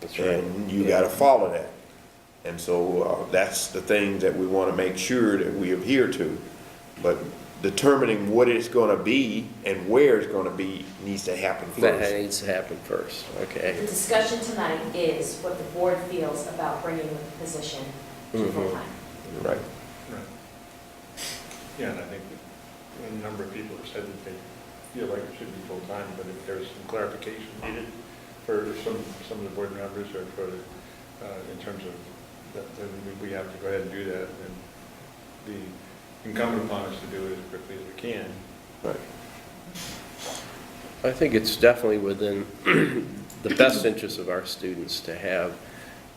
that's right. And you got to follow that. And so that's the thing that we want to make sure that we adhere to. But determining what it's going to be and where it's going to be needs to happen That first. needs to happen first, okay? The discussion tonight is what the board feels about bringing the position to Mhm. full-time. Right. Right. Yeah, and I think that a number of people have said that they feel like it should be full-time, but if there's some clarification needed for some of the board members, or for, in terms of, that, then we have to go ahead and do that, and the incumbent upon us to do it as quickly as we can. Right. I think it's definitely within the best interest of our students to have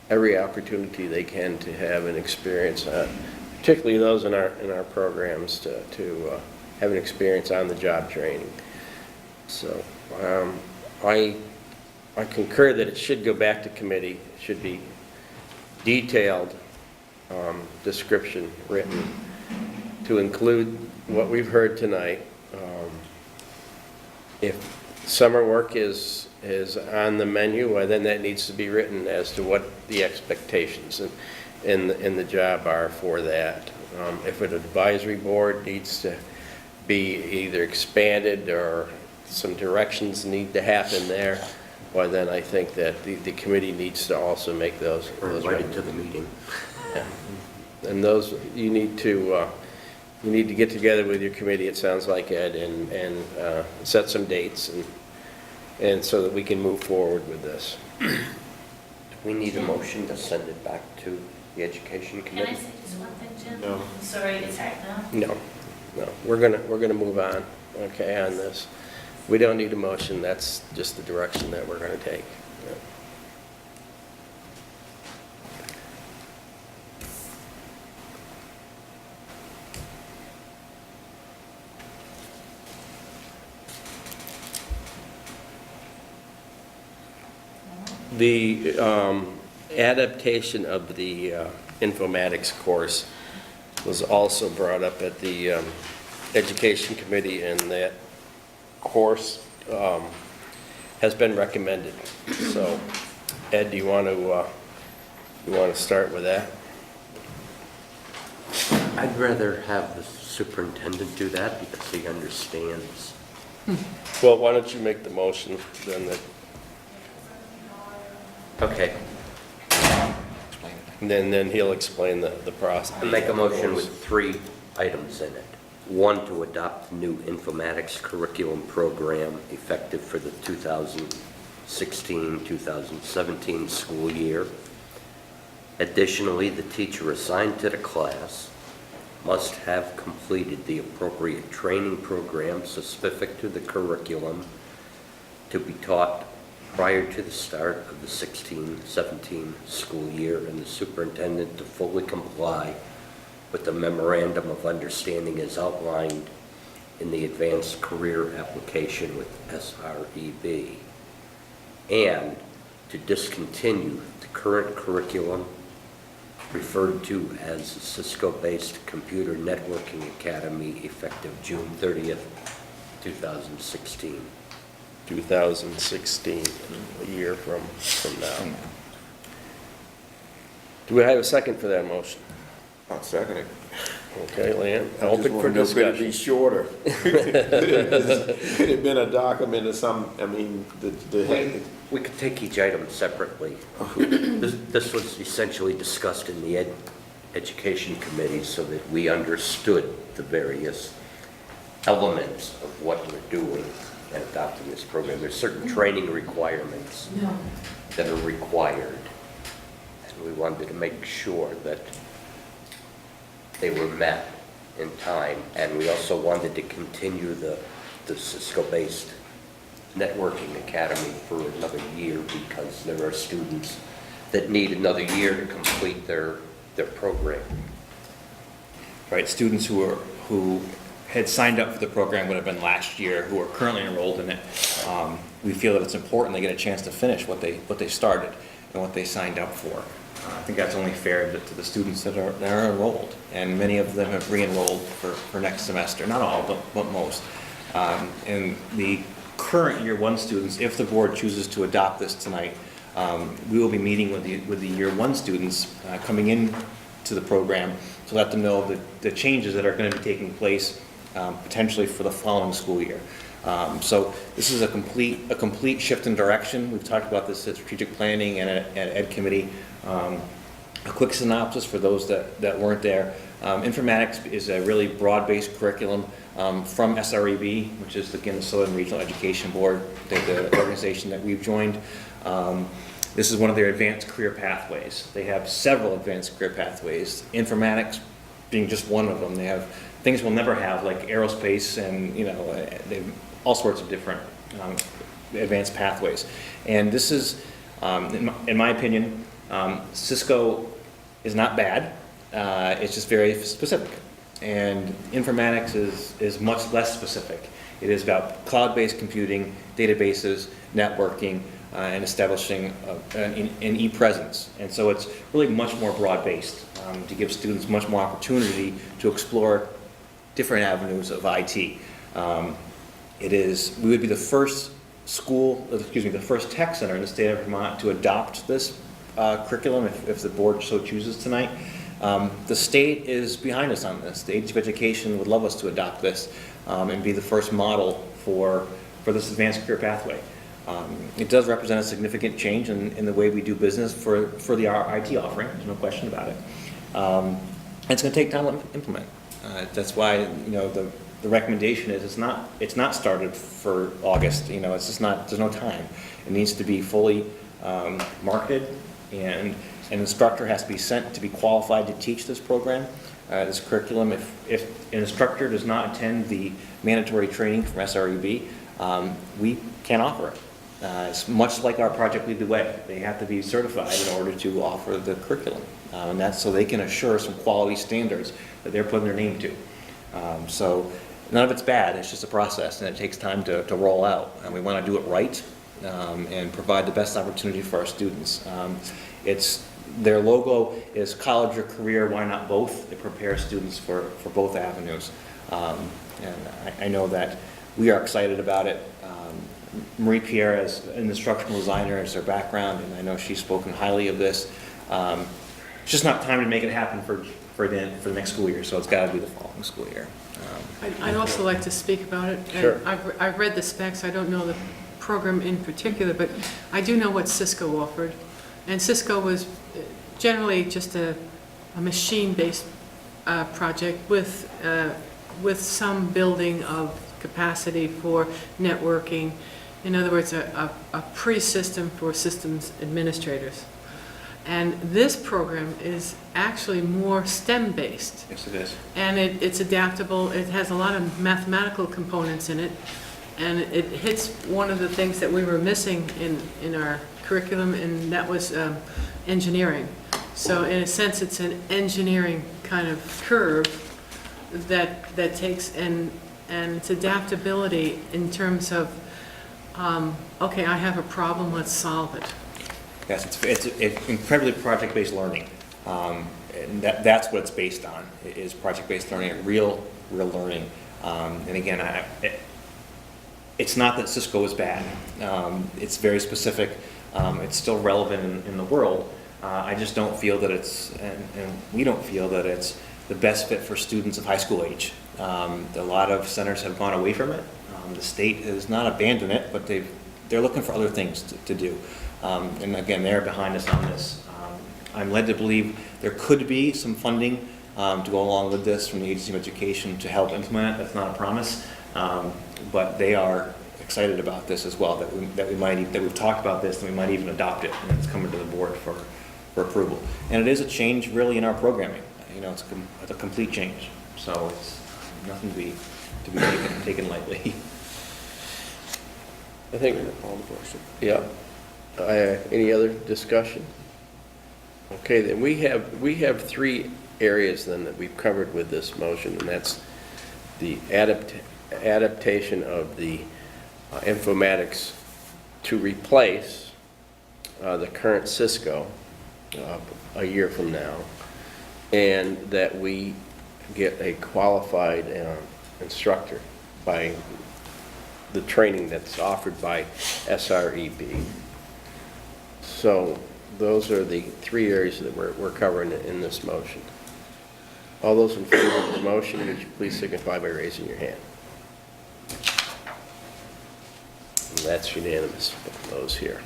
every opportunity they can to have an experience, particularly those in our programs, to have an experience on the job training. So I concur that it should go back to committee. It should be detailed description written to include what we've heard tonight. If summer work is on the menu, well, then that needs to be written as to what the expectations in the job are for that. If an advisory board needs to be either expanded or some directions need to happen there, well, then I think that the committee needs to also make those. Or invited to the meeting. Yeah. And those, you need to get together with your committee, it sounds like, Ed, and set some dates, and so that we can move forward with this. Do we need a motion to send it back to the education Can I committee? say just one thing, Jim? No. I'm sorry, it's no. No, we're gonna move on, okay, on this. We don't need a motion, that's just the direction that we're gonna take. Yeah. The adaptation of the informatics course was also brought up at the Education Committee, and that course has been recommended. So, Ed, do you want to start with that? I'd rather have the superintendent do that because he understands. Well, why don't you make the motion, then Okay, then he'll explain the process. I make a motion with 3 items in it. 1, to adopt the new informatics curriculum program effective for the 2016-2017 school year. Additionally, the teacher assigned to the class must have completed the appropriate training program specific to the curriculum to be taught prior to the start of the 16-17 school year, and the superintendent to fully comply with the memorandum of understanding as outlined in the advanced career application with SREB, and to discontinue the current curriculum referred to as Cisco-based Computer Networking Academy effective June 30th, 2016. 2016, a year from now. Do we have a second for that motion? I'll second it. Okay, Leanne, I just open for wanna know, could it be discussion. shorter? Could it have been a document or some, I mean, We could take each item separately. This was essentially discussed in the Education Committee so that we understood the various elements of what we're doing in adopting this program. There's certain training requirements that are required, and we wanted to make sure that they were met in time, and we also wanted to continue the Cisco-based networking academy for another year because there are students that need another year to complete their program. Right, students who had signed up for the program would have been last year, who are currently enrolled in it. We feel that it's important they get a chance to finish what they started and what they signed up for. I think that's only fair to the students that are enrolled, and many of them have re-enrolled for next semester. Not all, but most. And the current year one students, if the board chooses to adopt this tonight, we will be meeting with the year one students coming in to the program to let them know the changes that are going to be taking place potentially for the following school year. So this is a complete shift in direction. We've talked about this at strategic planning and at Ed Committee. A quick synopsis for those that weren't there. Informatics is a really broad-based curriculum from SREB, which is again the Southern Regional Education Board, the organization that we've joined. This is one of their advanced career pathways. They have several advanced career pathways, informatics being just one of them. They have things we'll never have, like aerospace, and they have all sorts of different advanced pathways. And this is, in my opinion, Cisco is not bad. It's just very specific. And informatics is much less specific. It is about cloud-based computing, databases, networking, and establishing an e-presence. And so it's really much more broad-based to give students much more opportunity to explore different avenues of IT. We would be the first the first tech center in the state of Vermont to adopt this curriculum if the board so chooses tonight. The state is behind us on this. The Agency of Education would love us to adopt this and be the first model for this advanced career pathway. It does represent a significant change in the way we do business for the IT offering. There's no question about it. And it's going to take time to implement. That's why the recommendation is it's not started for August. It's just not. There's no time. It needs to be fully marketed, and an instructor has to be sent to be qualified to teach this program, this curriculum. If an instructor does not attend the mandatory training from SREB, we can't offer it. It's much like our Project Lead the Way. They have to be certified in order to offer the curriculum, and that's so they can assure some quality standards that they're putting their name to. So none of it's bad. It's just a process, and it takes time to roll out. And we want to do it right and provide the best opportunity for our students. Their logo is college or career, why not both? It prepares students for both avenues. And I know that we are excited about it. Marie Pierre, as an instructional designer, is her background, and I know she's spoken highly of this. It's just not time to make it happen for the next school year, so it's got to be the following school year. I'd also like to speak about it. Sure. I've read the specs. I don't know the program in particular, but I do know what Cisco offered. And Cisco was generally just a machine-based project with some building of capacity for networking. In other words, a pre-system for systems administrators. And this program is actually more STEM-based. Yes, it is. And it's adaptable. It has a lot of mathematical components in it. And it hits one of the things that we were missing in our curriculum, and that was engineering. So in a sense, it's an engineering kind of curve that takes, and it's adaptability in terms of, okay, I have a problem, let's solve it. Yes, it's incredibly project-based learning. And that's what it's based on, is project-based learning, real learning. And again, it's not that Cisco is bad. It's very specific. It's still relevant in the world. I just don't feel that and we don't feel that it's the best fit for students of high school age. A lot of centers have gone away from it. The state has not abandoned it, but they're looking for other things to do. And again, they're behind us on this. I'm led to believe there could be some funding to go along with this from the Agency of Education to help implement it. That's not a promise, but they are excited about this as well. That we've talked about this, and we might even adopt it, and it's coming to the board for approval. And it is a change really in our programming. You know, it's a complete change. So it's nothing to be taken lightly. I think, yeah. Any other discussion? Okay, then we have three areas then that we've covered with this motion, and that's the adaptation of the informatics to replace the current Cisco a year from now, and that we get a qualified instructor by the training that's offered by SREB. So those are the three areas that we're covering in this motion. All those in favor of the motion, would you please signify by raising your hand? And that's unanimous of those here.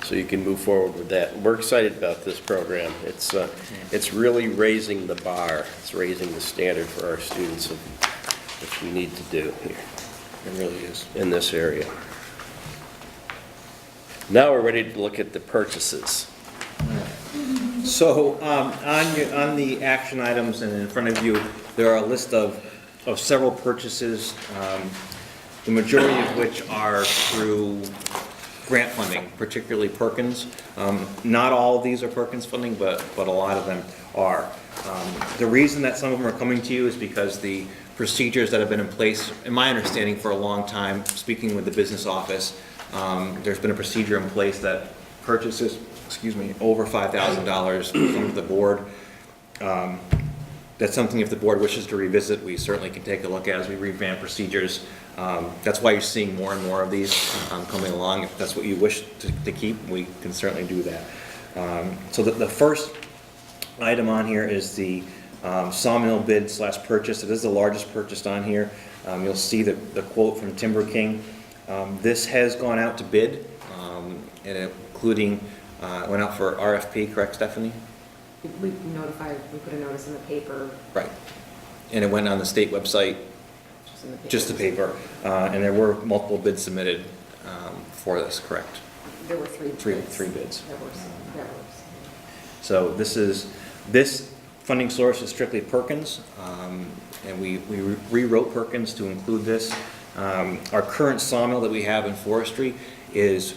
So you can move forward with that. We're excited about this program. It's really raising the bar. It's raising the standard for our students, which we need to do here. It really is. In this area. Now we're ready to look at the purchases. So on the action items and in front of you, there are a list of several purchases, the majority of which are through grant funding, particularly Perkins. Not all of these are Perkins funding, but a lot of them are. The reason that some of them are coming to you is because the procedures that have been in place, in my understanding, for a long time, speaking with the business office, there's been a procedure in place that purchases, over $5,000 come to the board. That's something if the board wishes to revisit, we certainly can take a look at as we revamp procedures. That's why you're seeing more and more of these coming along. If that's what you wish to keep, we can certainly do that. So the first item on here is the sawmill bid / purchase. It is the largest purchase on here. You'll see the quote from Timber King. This has gone out to bid, and including, went out for RFP, correct, Stephanie? We put a notice in the paper. Right. And it went on the state website, just the paper. And there were multiple bids submitted for this, correct? There were three bids. There were. So this funding source is strictly Perkins, and we rewrote Perkins to include this. Our current sawmill that we have in forestry is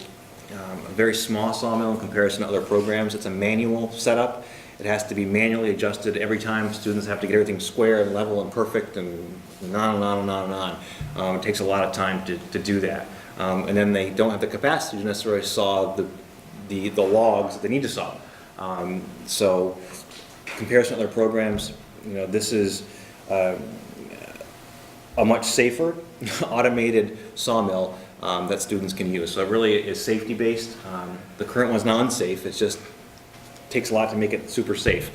a very small sawmill in comparison to other programs. It's a manual setup. It has to be manually adjusted every time. Students have to get everything square and level and perfect and on and on and on and on. It takes a lot of time to do that. And then they don't have the capacity to necessarily saw the logs that they need to saw. So in comparison to other programs, this is a much safer, automated sawmill that students can use. So it really is safety-based. The current one's not unsafe. It's just takes a lot to make it super safe.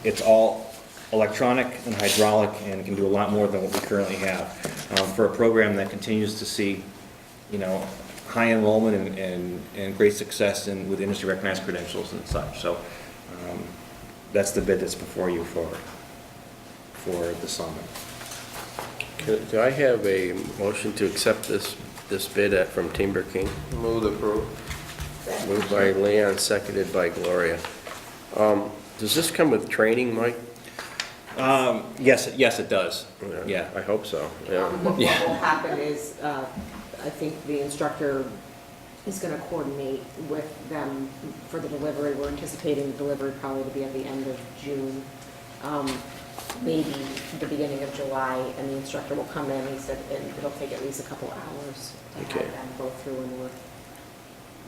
It's all electronic and hydraulic and can do a lot more than what we currently have. For a program that continues to see, high enrollment and great success with industry recognized credentials and such. So that's the bid that's before you for the sawmill. Do I have a motion to accept this bid from Timber King? Move to approve. Moved by Leon, seconded by Gloria. Does this come with training, Mike? Yes, it does. Yeah. I hope so, yeah. What will happen is, I think the instructor is going to coordinate with them for the delivery. We're anticipating the delivery probably to be at the end of June, maybe the beginning of July, and the instructor will come in. He said it'll take at least a couple hours to have them go through and work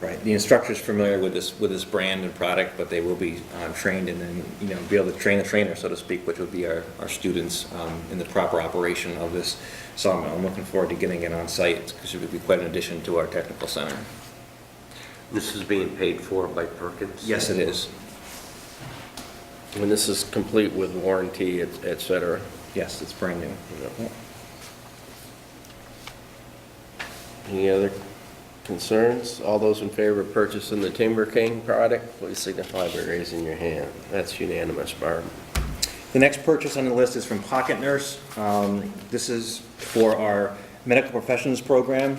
Right, the instructor's familiar with this brand and product, but they will be trained and then, be able to train the trainer, so to speak, which would be our students in the proper operation of this sawmill. I'm looking forward to getting it on site, because it would be quite an addition to our technical center. This is being paid for by Perkins? Yes, it is. And this is complete with warranty, et cetera. Yes, it's brand new. Any other concerns? All those in favor of purchasing the Timber King product, please signify by raising your hand. That's unanimous, Barb. The next purchase on the list is from Pocket Nurse. This is for our medical professions program.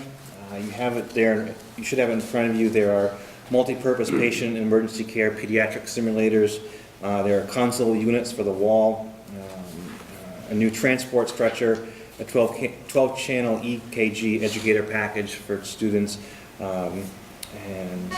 You have it there, you should have it in front of you. There are multi-purpose patient and emergency care pediatric simulators. There are console units for the wall, a new transport stretcher, a 12-channel EKG educator package for students, and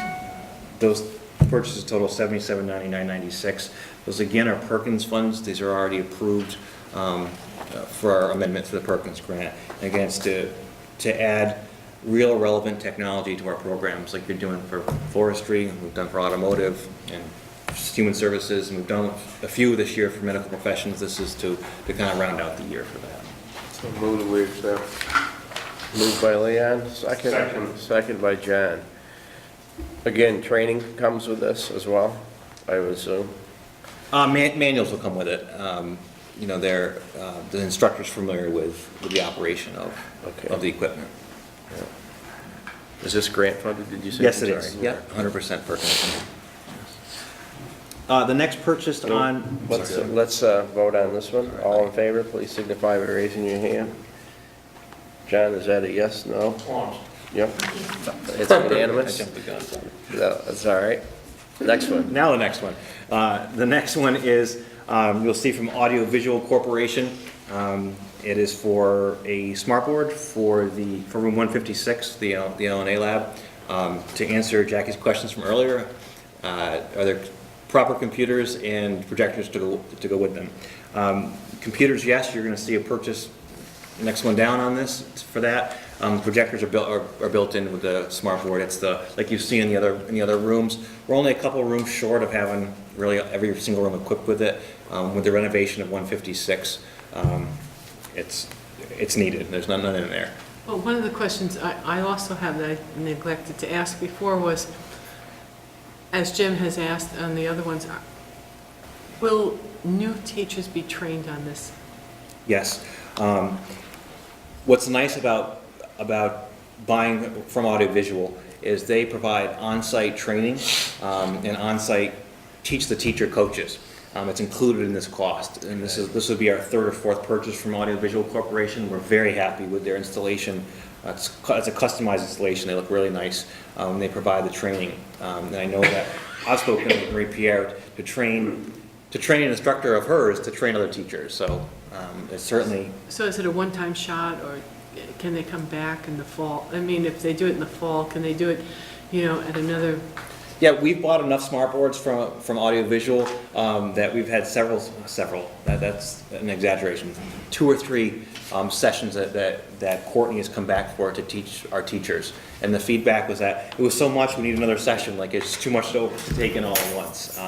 those purchases total $77.99.96. Those again are Perkins funds. These are already approved for our amendment to the Perkins grant. And again, it's to add real relevant technology to our programs, like you're doing for forestry, and we've done for automotive and human services, and we've done a few this year for medical professions. This is to kind of round out the year for that. So move the way accept. Moved by Leon, second by John. Again, training comes with this as well, I would assume. Manuals will come with it. They're the instructor's familiar with the operation of the equipment. Is this grant funded, did you say? Yes, it is. Yeah, 100% Perkins. The next purchase on... Let's vote on this one. All in favor, please signify by raising your hand. John, is that a yes, no? Yep. It's unanimous. I jumped the gun. No, that's all right. Next one. Now the next one. The next one is, you'll see from Audio Visual Corporation. It is for a smartboard for room 156, the LNA lab. To answer Jackie's questions from earlier, are there proper computers and projectors to go with them? Computers, yes, you're going to see a purchase. Next one down on this for that. Projectors are built in with the smartboard. It's like you've seen in the other rooms. We're only a couple of rooms short of having really every single room equipped with it. With the renovation of 156, it's needed. There's none in there. Well, one of the questions I also have that I neglected to ask before was, as Jim has asked on the other ones, will new teachers be trained on this? Yes. What's nice about buying from Audiovisual is they provide on-site training and on-site teach-the-teacher coaches. It's included in this cost, and this would be our third or fourth purchase from Audiovisual Corporation. We're very happy with their installation. It's a customized installation. They look really nice, and they provide the training. And I know that I've spoken with Marie Pierre to train an instructor of hers to train other teachers. So it's certainly. So is it a one-time shot, or can they come back in the fall? I mean, if they do it in the fall, can they do it, at another? Yeah, we've bought enough smartboards from Audiovisual that we've had several. That's an exaggeration. 2 or 3 sessions that Courtney has come back for to teach our teachers, and the feedback was that it was so much we need another session. Like it's too much to take in all at once.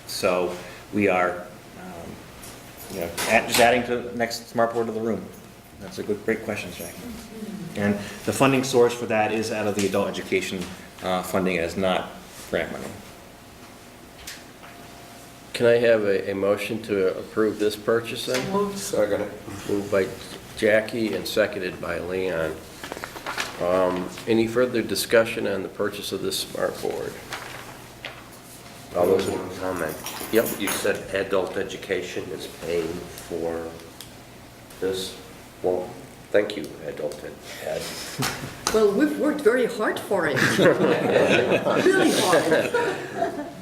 So we are, just adding to the next smartboard to the room. That's a great question, Jackie. And the funding source for that is out of the adult education funding, as not grant money. Can I have a motion to approve this purchasing? Second. Moved by Jackie and seconded by Leon. Any further discussion on the purchase of this smartboard? All those in comment? Yep. You said adult education is paying for this? Well, thank you, adult ed. Well, we've worked very hard for it. Really hard.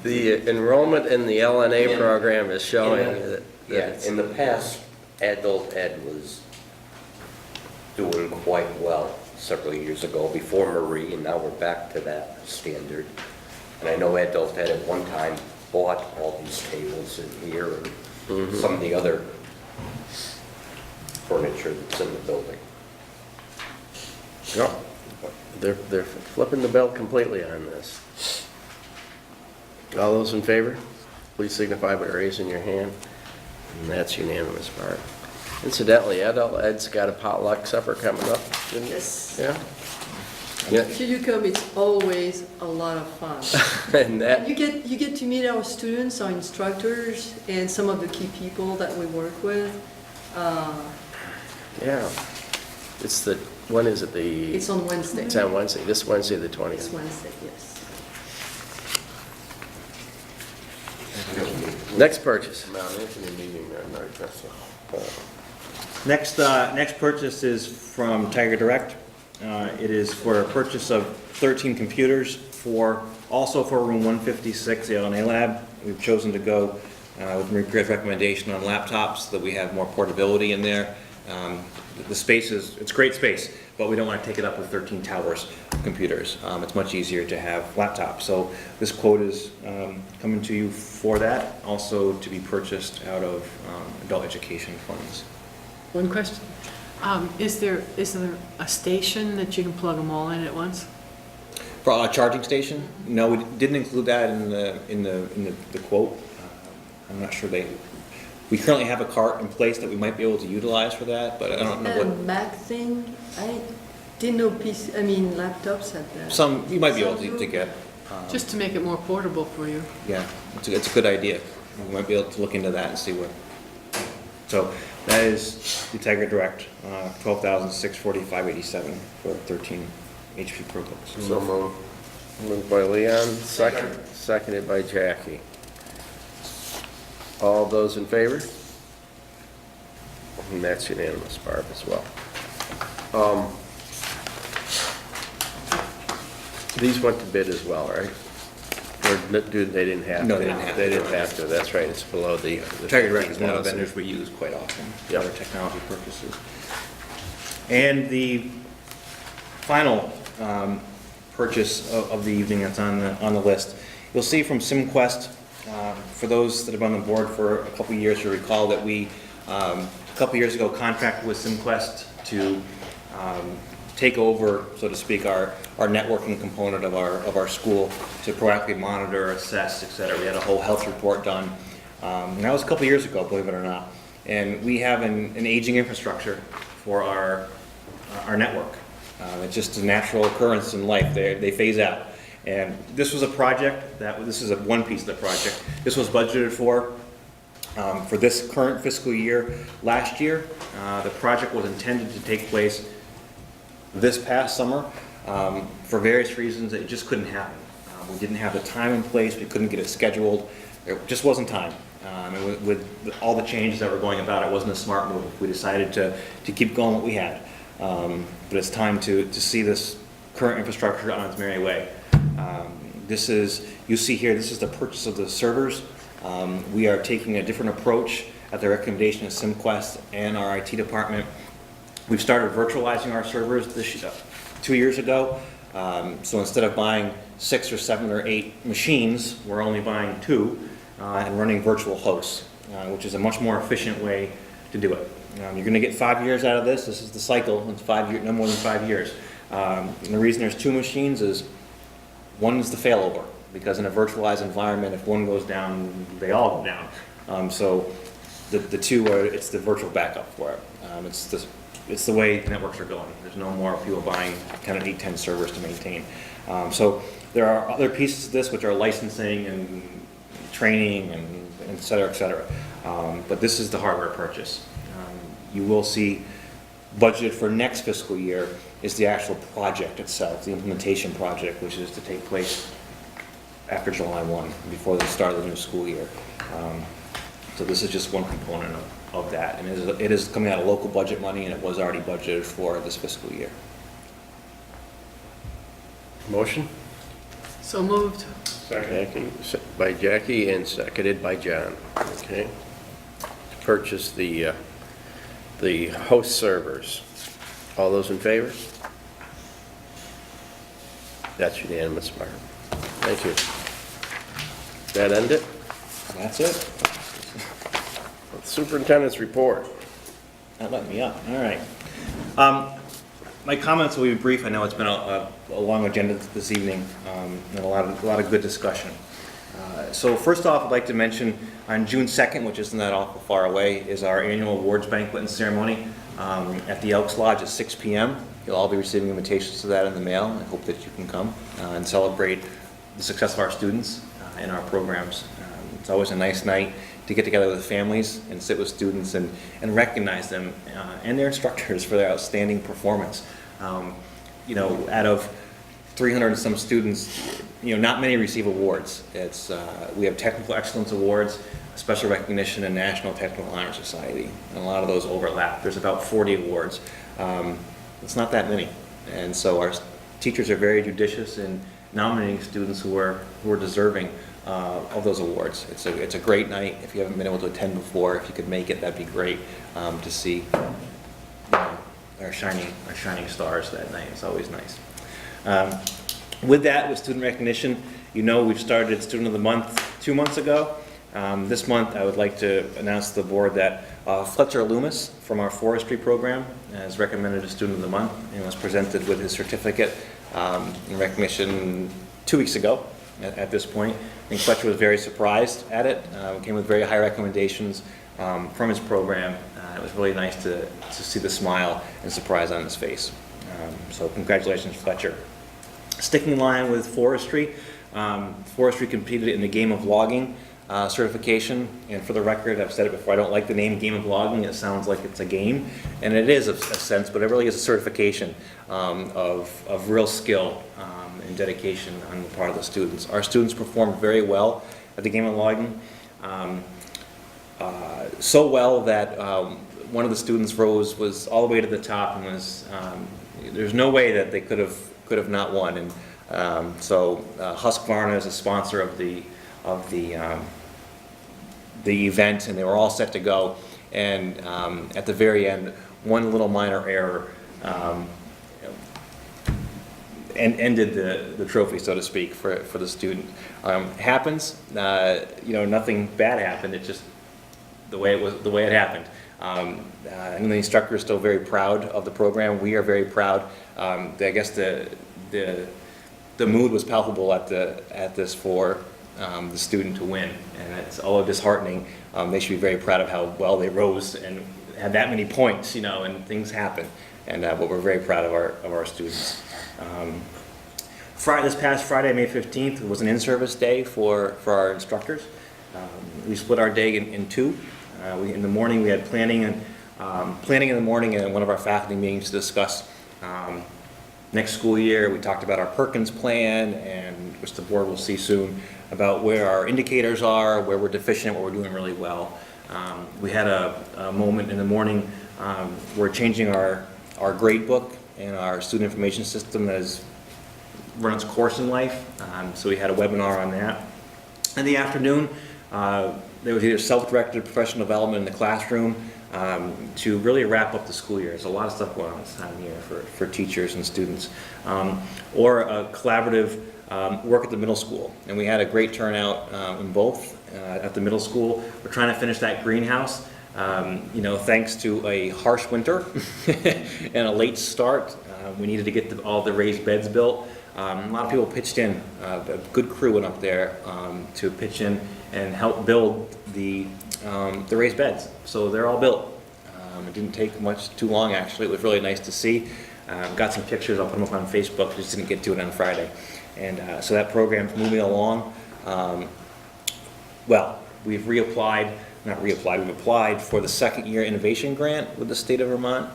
The enrollment in the LNA program is showing that it's... In the past, adult ed was doing quite well several years ago before Marie, and now we're back to that standard. And I know adult ed at one time bought all these tables in here and some of the other furniture that's in the building. Yep. They're flipping the bill completely on this. All those in favor, please signify by raising your hand. And that's unanimous, Barb. Incidentally, Adult Ed's got a potluck supper coming up, didn't it? Yes. Yeah? Yeah, Should you come, it's always a lot of fun. and that, You get to meet our students, our instructors, and some of the key people that we work with. yeah. It's the, when is it, the? It's on Wednesday. It's on Wednesday, this Wednesday, the It's 20th. Wednesday, yes. Next purchase. Mount Anthony meeting, North Castle. Next purchase is from Tiger Direct. It is for a purchase of 13 computers also for room 156, the LNA lab. We've chosen to go with Marie Pierre's recommendation on laptops so that we have more portability in there. The space it's great space, but we don't want to take it up with 13 towers of computers. It's much easier to have laptops. So this quote is coming to you for that, also to be purchased out of adult education funds. One question. Is there a station that you can plug them all in at once? For a charging station? No, we didn't include that in the quote. I'm not sure we currently have a cart in place that we might be able to utilize for that, but I don't know That what. Mac thing, I didn't know laptops had that. Some, you might be able to get. Just to make it more portable for you. Yeah, it's a good idea. We might be able to look into that and see what. So that is the Tiger Direct, $12,645.87 for 13 HP ProBooks. So moved by Leon, seconded by Jackie. All those in favor? And that's unanimous, Barb, as well. These went to bid as well, right? Or they didn't have to? No, they didn't have to. They didn't have to, that's right, it's below the. Tiger Direct is one of the 15,000. vendors we use quite often for Yep. other technology purposes. And the final purchase of the evening that's on the list, you'll see from SimQuest. For those that have been on the board for a couple of years, you'll recall that we, a couple of years ago, contracted with SimQuest to take over, so to speak, our networking component of our school to proactively monitor, assess, et cetera. We had a whole health report done. And that was a couple of years ago, believe it or not. And we have an aging infrastructure for our network. It's just a natural occurrence in life. They phase out. And this was a project this is one piece of the project. This was budgeted for this current fiscal year. Last year, the project was intended to take place this past summer. For various reasons, it just couldn't happen. We didn't have the time in place. We couldn't get it scheduled. It just wasn't time. And with all the changes that were going about, it wasn't a smart move. We decided to keep going what we had. But it's time to see this current infrastructure on its merry way. You see here, this is the purchase of the servers. We are taking a different approach at the recommendation of SimQuest and our IT department. We've started virtualizing our servers 2 years ago. So instead of buying 6 or 7 or 8 machines, we're only buying 2 and running virtual hosts, which is a much more efficient way to do it. You're going to get 5 years out of this. This is the cycle. It's 5 years, no more than 5 years. And the reason there's 2 machines is one is the failover, because in a virtualized environment, if one goes down, they all go down. So the 2 it's the virtual backup for it. It's the way networks are going. There's no more people buying 10 or 10 servers to maintain. So there are other pieces of this which are licensing and training and et cetera, et cetera. But this is the hardware purchase. You will see budgeted for next fiscal year is the actual project itself, the implementation project, which is to take place after July 1, before the start of the new school year. So this is just one component of that. And it is coming out of local budget money, and it was already budgeted for this fiscal year. Motion? So moved. By Jackie and seconded by John. Okay. To purchase the host servers. All those in favor? That's unanimous, Barb. Thank you. That end it? That's it. Superintendent's report. That let me up. All right. My comments will be brief. I know it's been a long agenda this evening, and a lot of good discussion. So first off, I'd like to mention on June 2nd, which isn't that awful far away, is our annual awards banquet and ceremony at the Elks Lodge at 6 p.m. You'll all be receiving invitations to that in the mail. I hope that you can come and celebrate the success of our students in our programs. It's always a nice night to get together with families and sit with students and recognize them and their instructors for their outstanding performance. You know, out of 300 and some students, you know, not many receive awards. We have technical excellence awards, special recognition, and National Technical Honor Society, and a lot of those overlap. There's about 40 awards. It's not that many, and so our teachers are very judicious in nominating students who are deserving of those awards. It's a great night. If you haven't been able to attend before, if you could make it, that'd be great to see our shining stars that night. It's always nice. With that, with student recognition, you know we've started Student of the Month 2 months ago. This month, I would like to announce to the board that Fletcher Loomis from our forestry program is recommended as Student of the Month and was presented with his certificate in recognition 2 weeks ago at this point. I think Fletcher was very surprised at it. Came with very high recommendations from his program. It was really nice to see the smile and surprise on his face. So congratulations, Fletcher. Sticking in line with forestry, forestry competed in the Game of Logging certification, and for the record, I've said it before, I don't like the name Game of Logging. It sounds like it's a game, and it is a sense, but it really is a certification of real skill and dedication on the part of the students. Our students performed very well at the Game of Logging, so well that one of the students was all the way to the top and was there's no way that they could have not won. And so Husqvarna is a sponsor of the event, and they were all set to go. And at the very end, one little minor error ended the trophy, so to speak, for the student. Happens. You know, nothing bad happened. It just the way it happened. And the instructor is still very proud of the program. We are very proud. I guess the mood was palpable at this for the student to win, and it's although disheartening. They should be very proud of how well they rose and had that many points, you know, and things happen. And but we're very proud of our students. This past Friday, May 15th, was an in-service day for our instructors. We split our day in two. In the morning, we had planning in the morning, and one of our faculty meetings to discuss next school year. We talked about our Perkins plan, and which the board will see soon, about where our indicators are, where we're deficient, what we're doing really well. We had a moment in the morning. We're changing our grade book and our student information system that has run its course in life. So we had a webinar on that. In the afternoon, there was either self-directed professional development in the classroom to really wrap up the school year. There's a lot of stuff going on this time of year for teachers and students. Or a collaborative work at the middle school. And we had a great turnout in both. At the middle school, we're trying to finish that greenhouse. You know, thanks to a harsh winter and a late start, we needed to get all the raised beds built. A lot of people pitched in. A good crew went up there to pitch in and help build the raised beds. So they're all built. It didn't take too long, actually. It was really nice to see. Got some pictures. I'll put them up on Facebook. Just didn't get to it on Friday. And so that program's moving along. Well, we've applied for the second year innovation grant with the state of Vermont.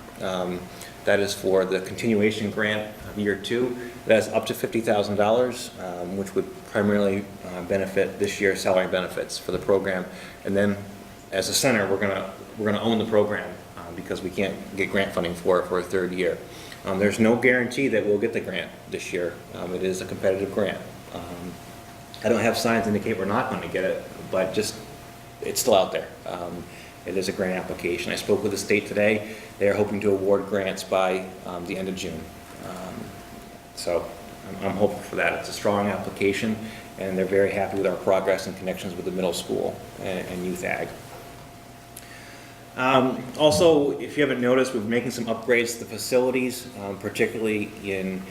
That is for the continuation grant of year 2. That is up to $50,000, which would primarily benefit this year's salary benefits for the program. And then, as a center, we're gonna own the program because we can't get grant funding for it for a third year. There's no guarantee that we'll get the grant this year. It is a competitive grant. I don't have signs to indicate we're not going to get it, but it's still out there. It is a grant application. I spoke with the state today. They are hoping to award grants by the end of June. So I'm hopeful for that. It's a strong application, and they're very happy with our progress and connections with the middle school and youth ag. Also, if you haven't noticed, we're making some upgrades to the facilities, particularly in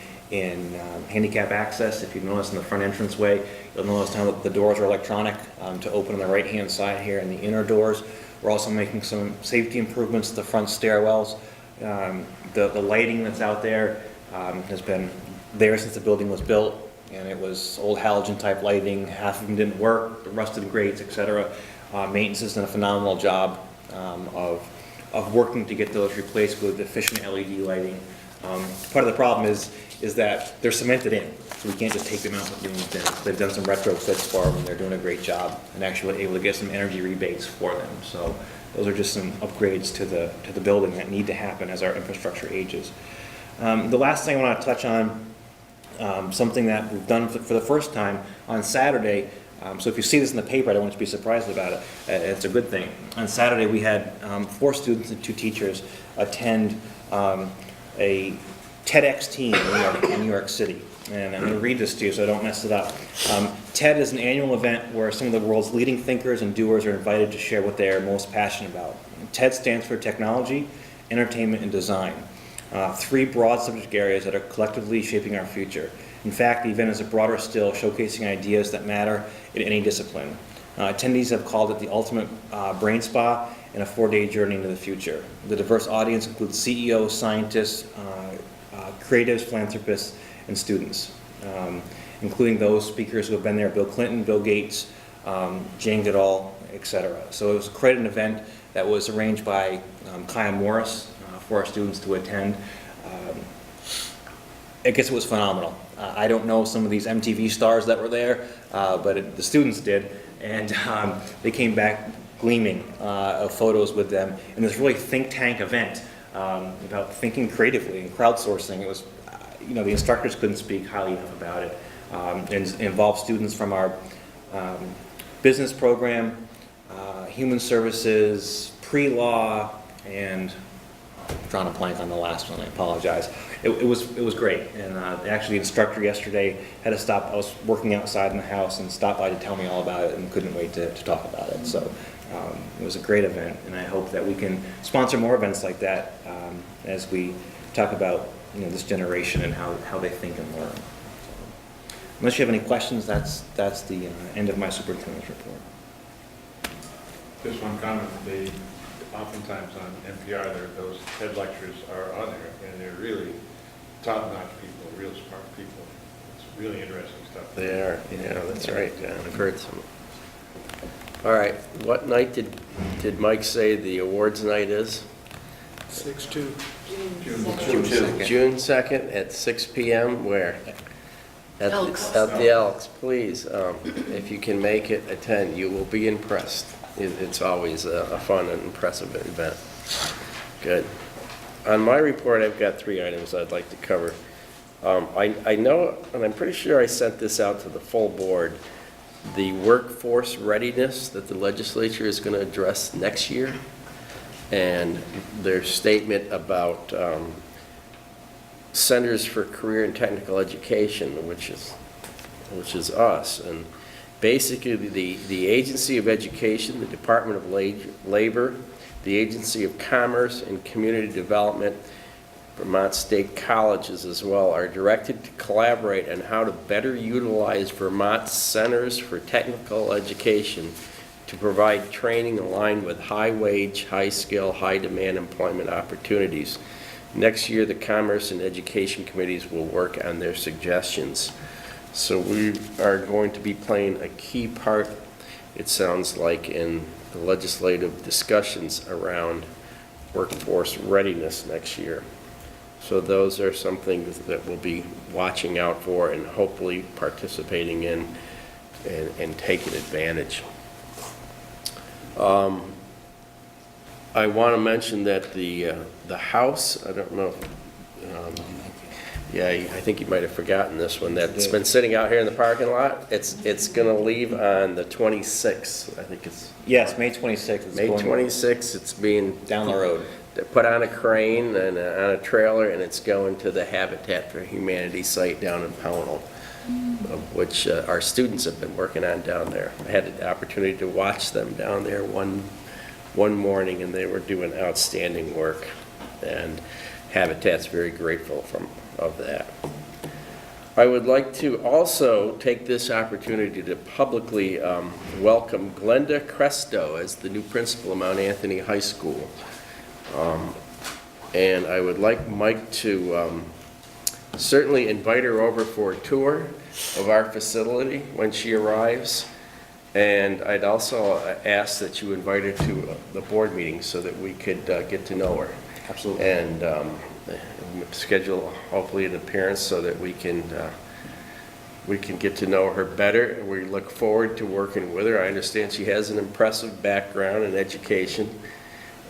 handicap access. If you notice in the front entranceway, you'll notice now that the doors are electronic to open on the right-hand side here in the inner doors. We're also making some safety improvements to the front stairwells. The lighting that's out there has been there since the building was built, and it was old halogen-type lighting. Half of them didn't work, the rusted grates, etc. Maintenance has done a phenomenal job of working to get those replaced with efficient LED lighting. Part of the problem is that they're cemented in, so we can't just take them out and put new ones in. They've done some retrofits for them, and they're doing a great job, and actually able to get some energy rebates for them. So those are just some upgrades to the building that need to happen as our infrastructure ages. The last thing I want to touch on, something that we've done for the first time on Saturday. So if you see this in the paper, I don't want you to be surprised about it. It's a good thing. On Saturday, we had 4 students and 2 teachers attend a TEDx team in New York City. And I'm going to read this to you so I don't mess it up. TED is an annual event where some of the world's leading thinkers and doers are invited to share what they are most passionate about. TED stands for technology, entertainment, and design. 3 broad subject areas that are collectively shaping our future. In fact, the event is a broader still, showcasing ideas that matter in any discipline. Attendees have called it the ultimate brain spa and a 4-day journey into the future. The diverse audience includes CEOs, scientists, creatives, philanthropists, and students, including those speakers who have been there: Bill Clinton, Bill Gates, Jane Goodall, etc. So it was quite an event that was arranged by Kaya Morris for our students to attend. I guess it was phenomenal. I don't know some of these MTV stars that were there, but the students did, and they came back gleaming of photos with them in this really think tank event about thinking creatively and crowdsourcing. It was, the instructors couldn't speak highly enough about it. It involved students from our business program, human services, pre-law, and I'm drawing a blank on the last one, I apologize. It was great, and actually the instructor yesterday had to stop. I was working outside in the house and stopped by to tell me all about it, and couldn't wait to talk about it. So it was a great event, and I hope that we can sponsor more events like that as we talk about this generation and how they think and learn. So, unless you have any questions, that's the end of my superintendent's report. Just one comment, oftentimes on NPR, those TED lectures are on there, and they're really top-notch people, real smart people. It's really interesting stuff. They are, that's right, John. I've heard some. All right, what night did Mike say the awards night is? 6/2. June 2nd at 6 p.m. Where? At the Elks, please. If you can make it, attend. You will be impressed. It's always a fun and impressive event. Good. On my report, I've got 3 items I'd like to cover. I know, and I'm pretty sure I sent this out to the full board, the workforce readiness that the legislature is going to address next year, and their statement about Centers for Career and Technical Education, which is us. And basically, the Agency of Education, the Department of Labor, the Agency of Commerce and Community Development, Vermont State Colleges as well, are directed to collaborate on how to better utilize Vermont's Centers for Technical Education to provide training aligned with high-wage, high-skill, high-demand employment opportunities. Next year, the Commerce and Education Committees will work on their suggestions. So we are going to be playing a key part, it sounds like, in the legislative discussions around workforce readiness next year. So those are some things that we'll be watching out for and hopefully participating in and taking advantage. I want to mention that the House, I don't know, yeah, I think you might have forgotten this one, that's been sitting out here in the parking lot. It's going to leave on the 26th, I think it's. Yes, May 26th. May 26th, it's being. Down the road. Put on a crane and on a trailer, and it's going to the Habitat for Humanity site down in Pownell, of which our students have been working on down there. I had the opportunity to watch them down there one one morning, and they were doing outstanding work. And Habitat's very grateful of that. I would like to also take this opportunity to publicly welcome Glenda Cresto as the new principal of Mount Anthony High School. And I would like Mike to certainly invite her over for a tour of our facility when she arrives. And I'd also ask that you invite her to the board meeting so that we could get to know her. Absolutely. And schedule hopefully an appearance so that we can get to know her better. We look forward to working with her. I understand she has an impressive background in education,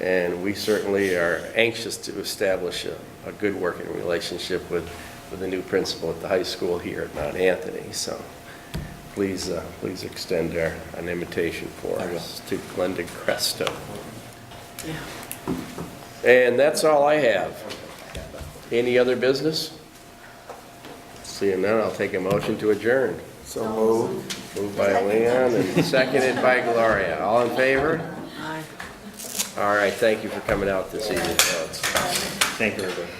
and we certainly are anxious to establish a good working relationship with the new principal at the high school here at Mount Anthony. So please extend an invitation for us to Glenda Cresto. Yeah. And that's all I have. Any other business? Seeing none, I'll take a motion to adjourn. So moved. Moved by Leon and seconded by Gloria. All in favor? Aye. All right, thank you for coming out this evening, folks. Thank you, everybody.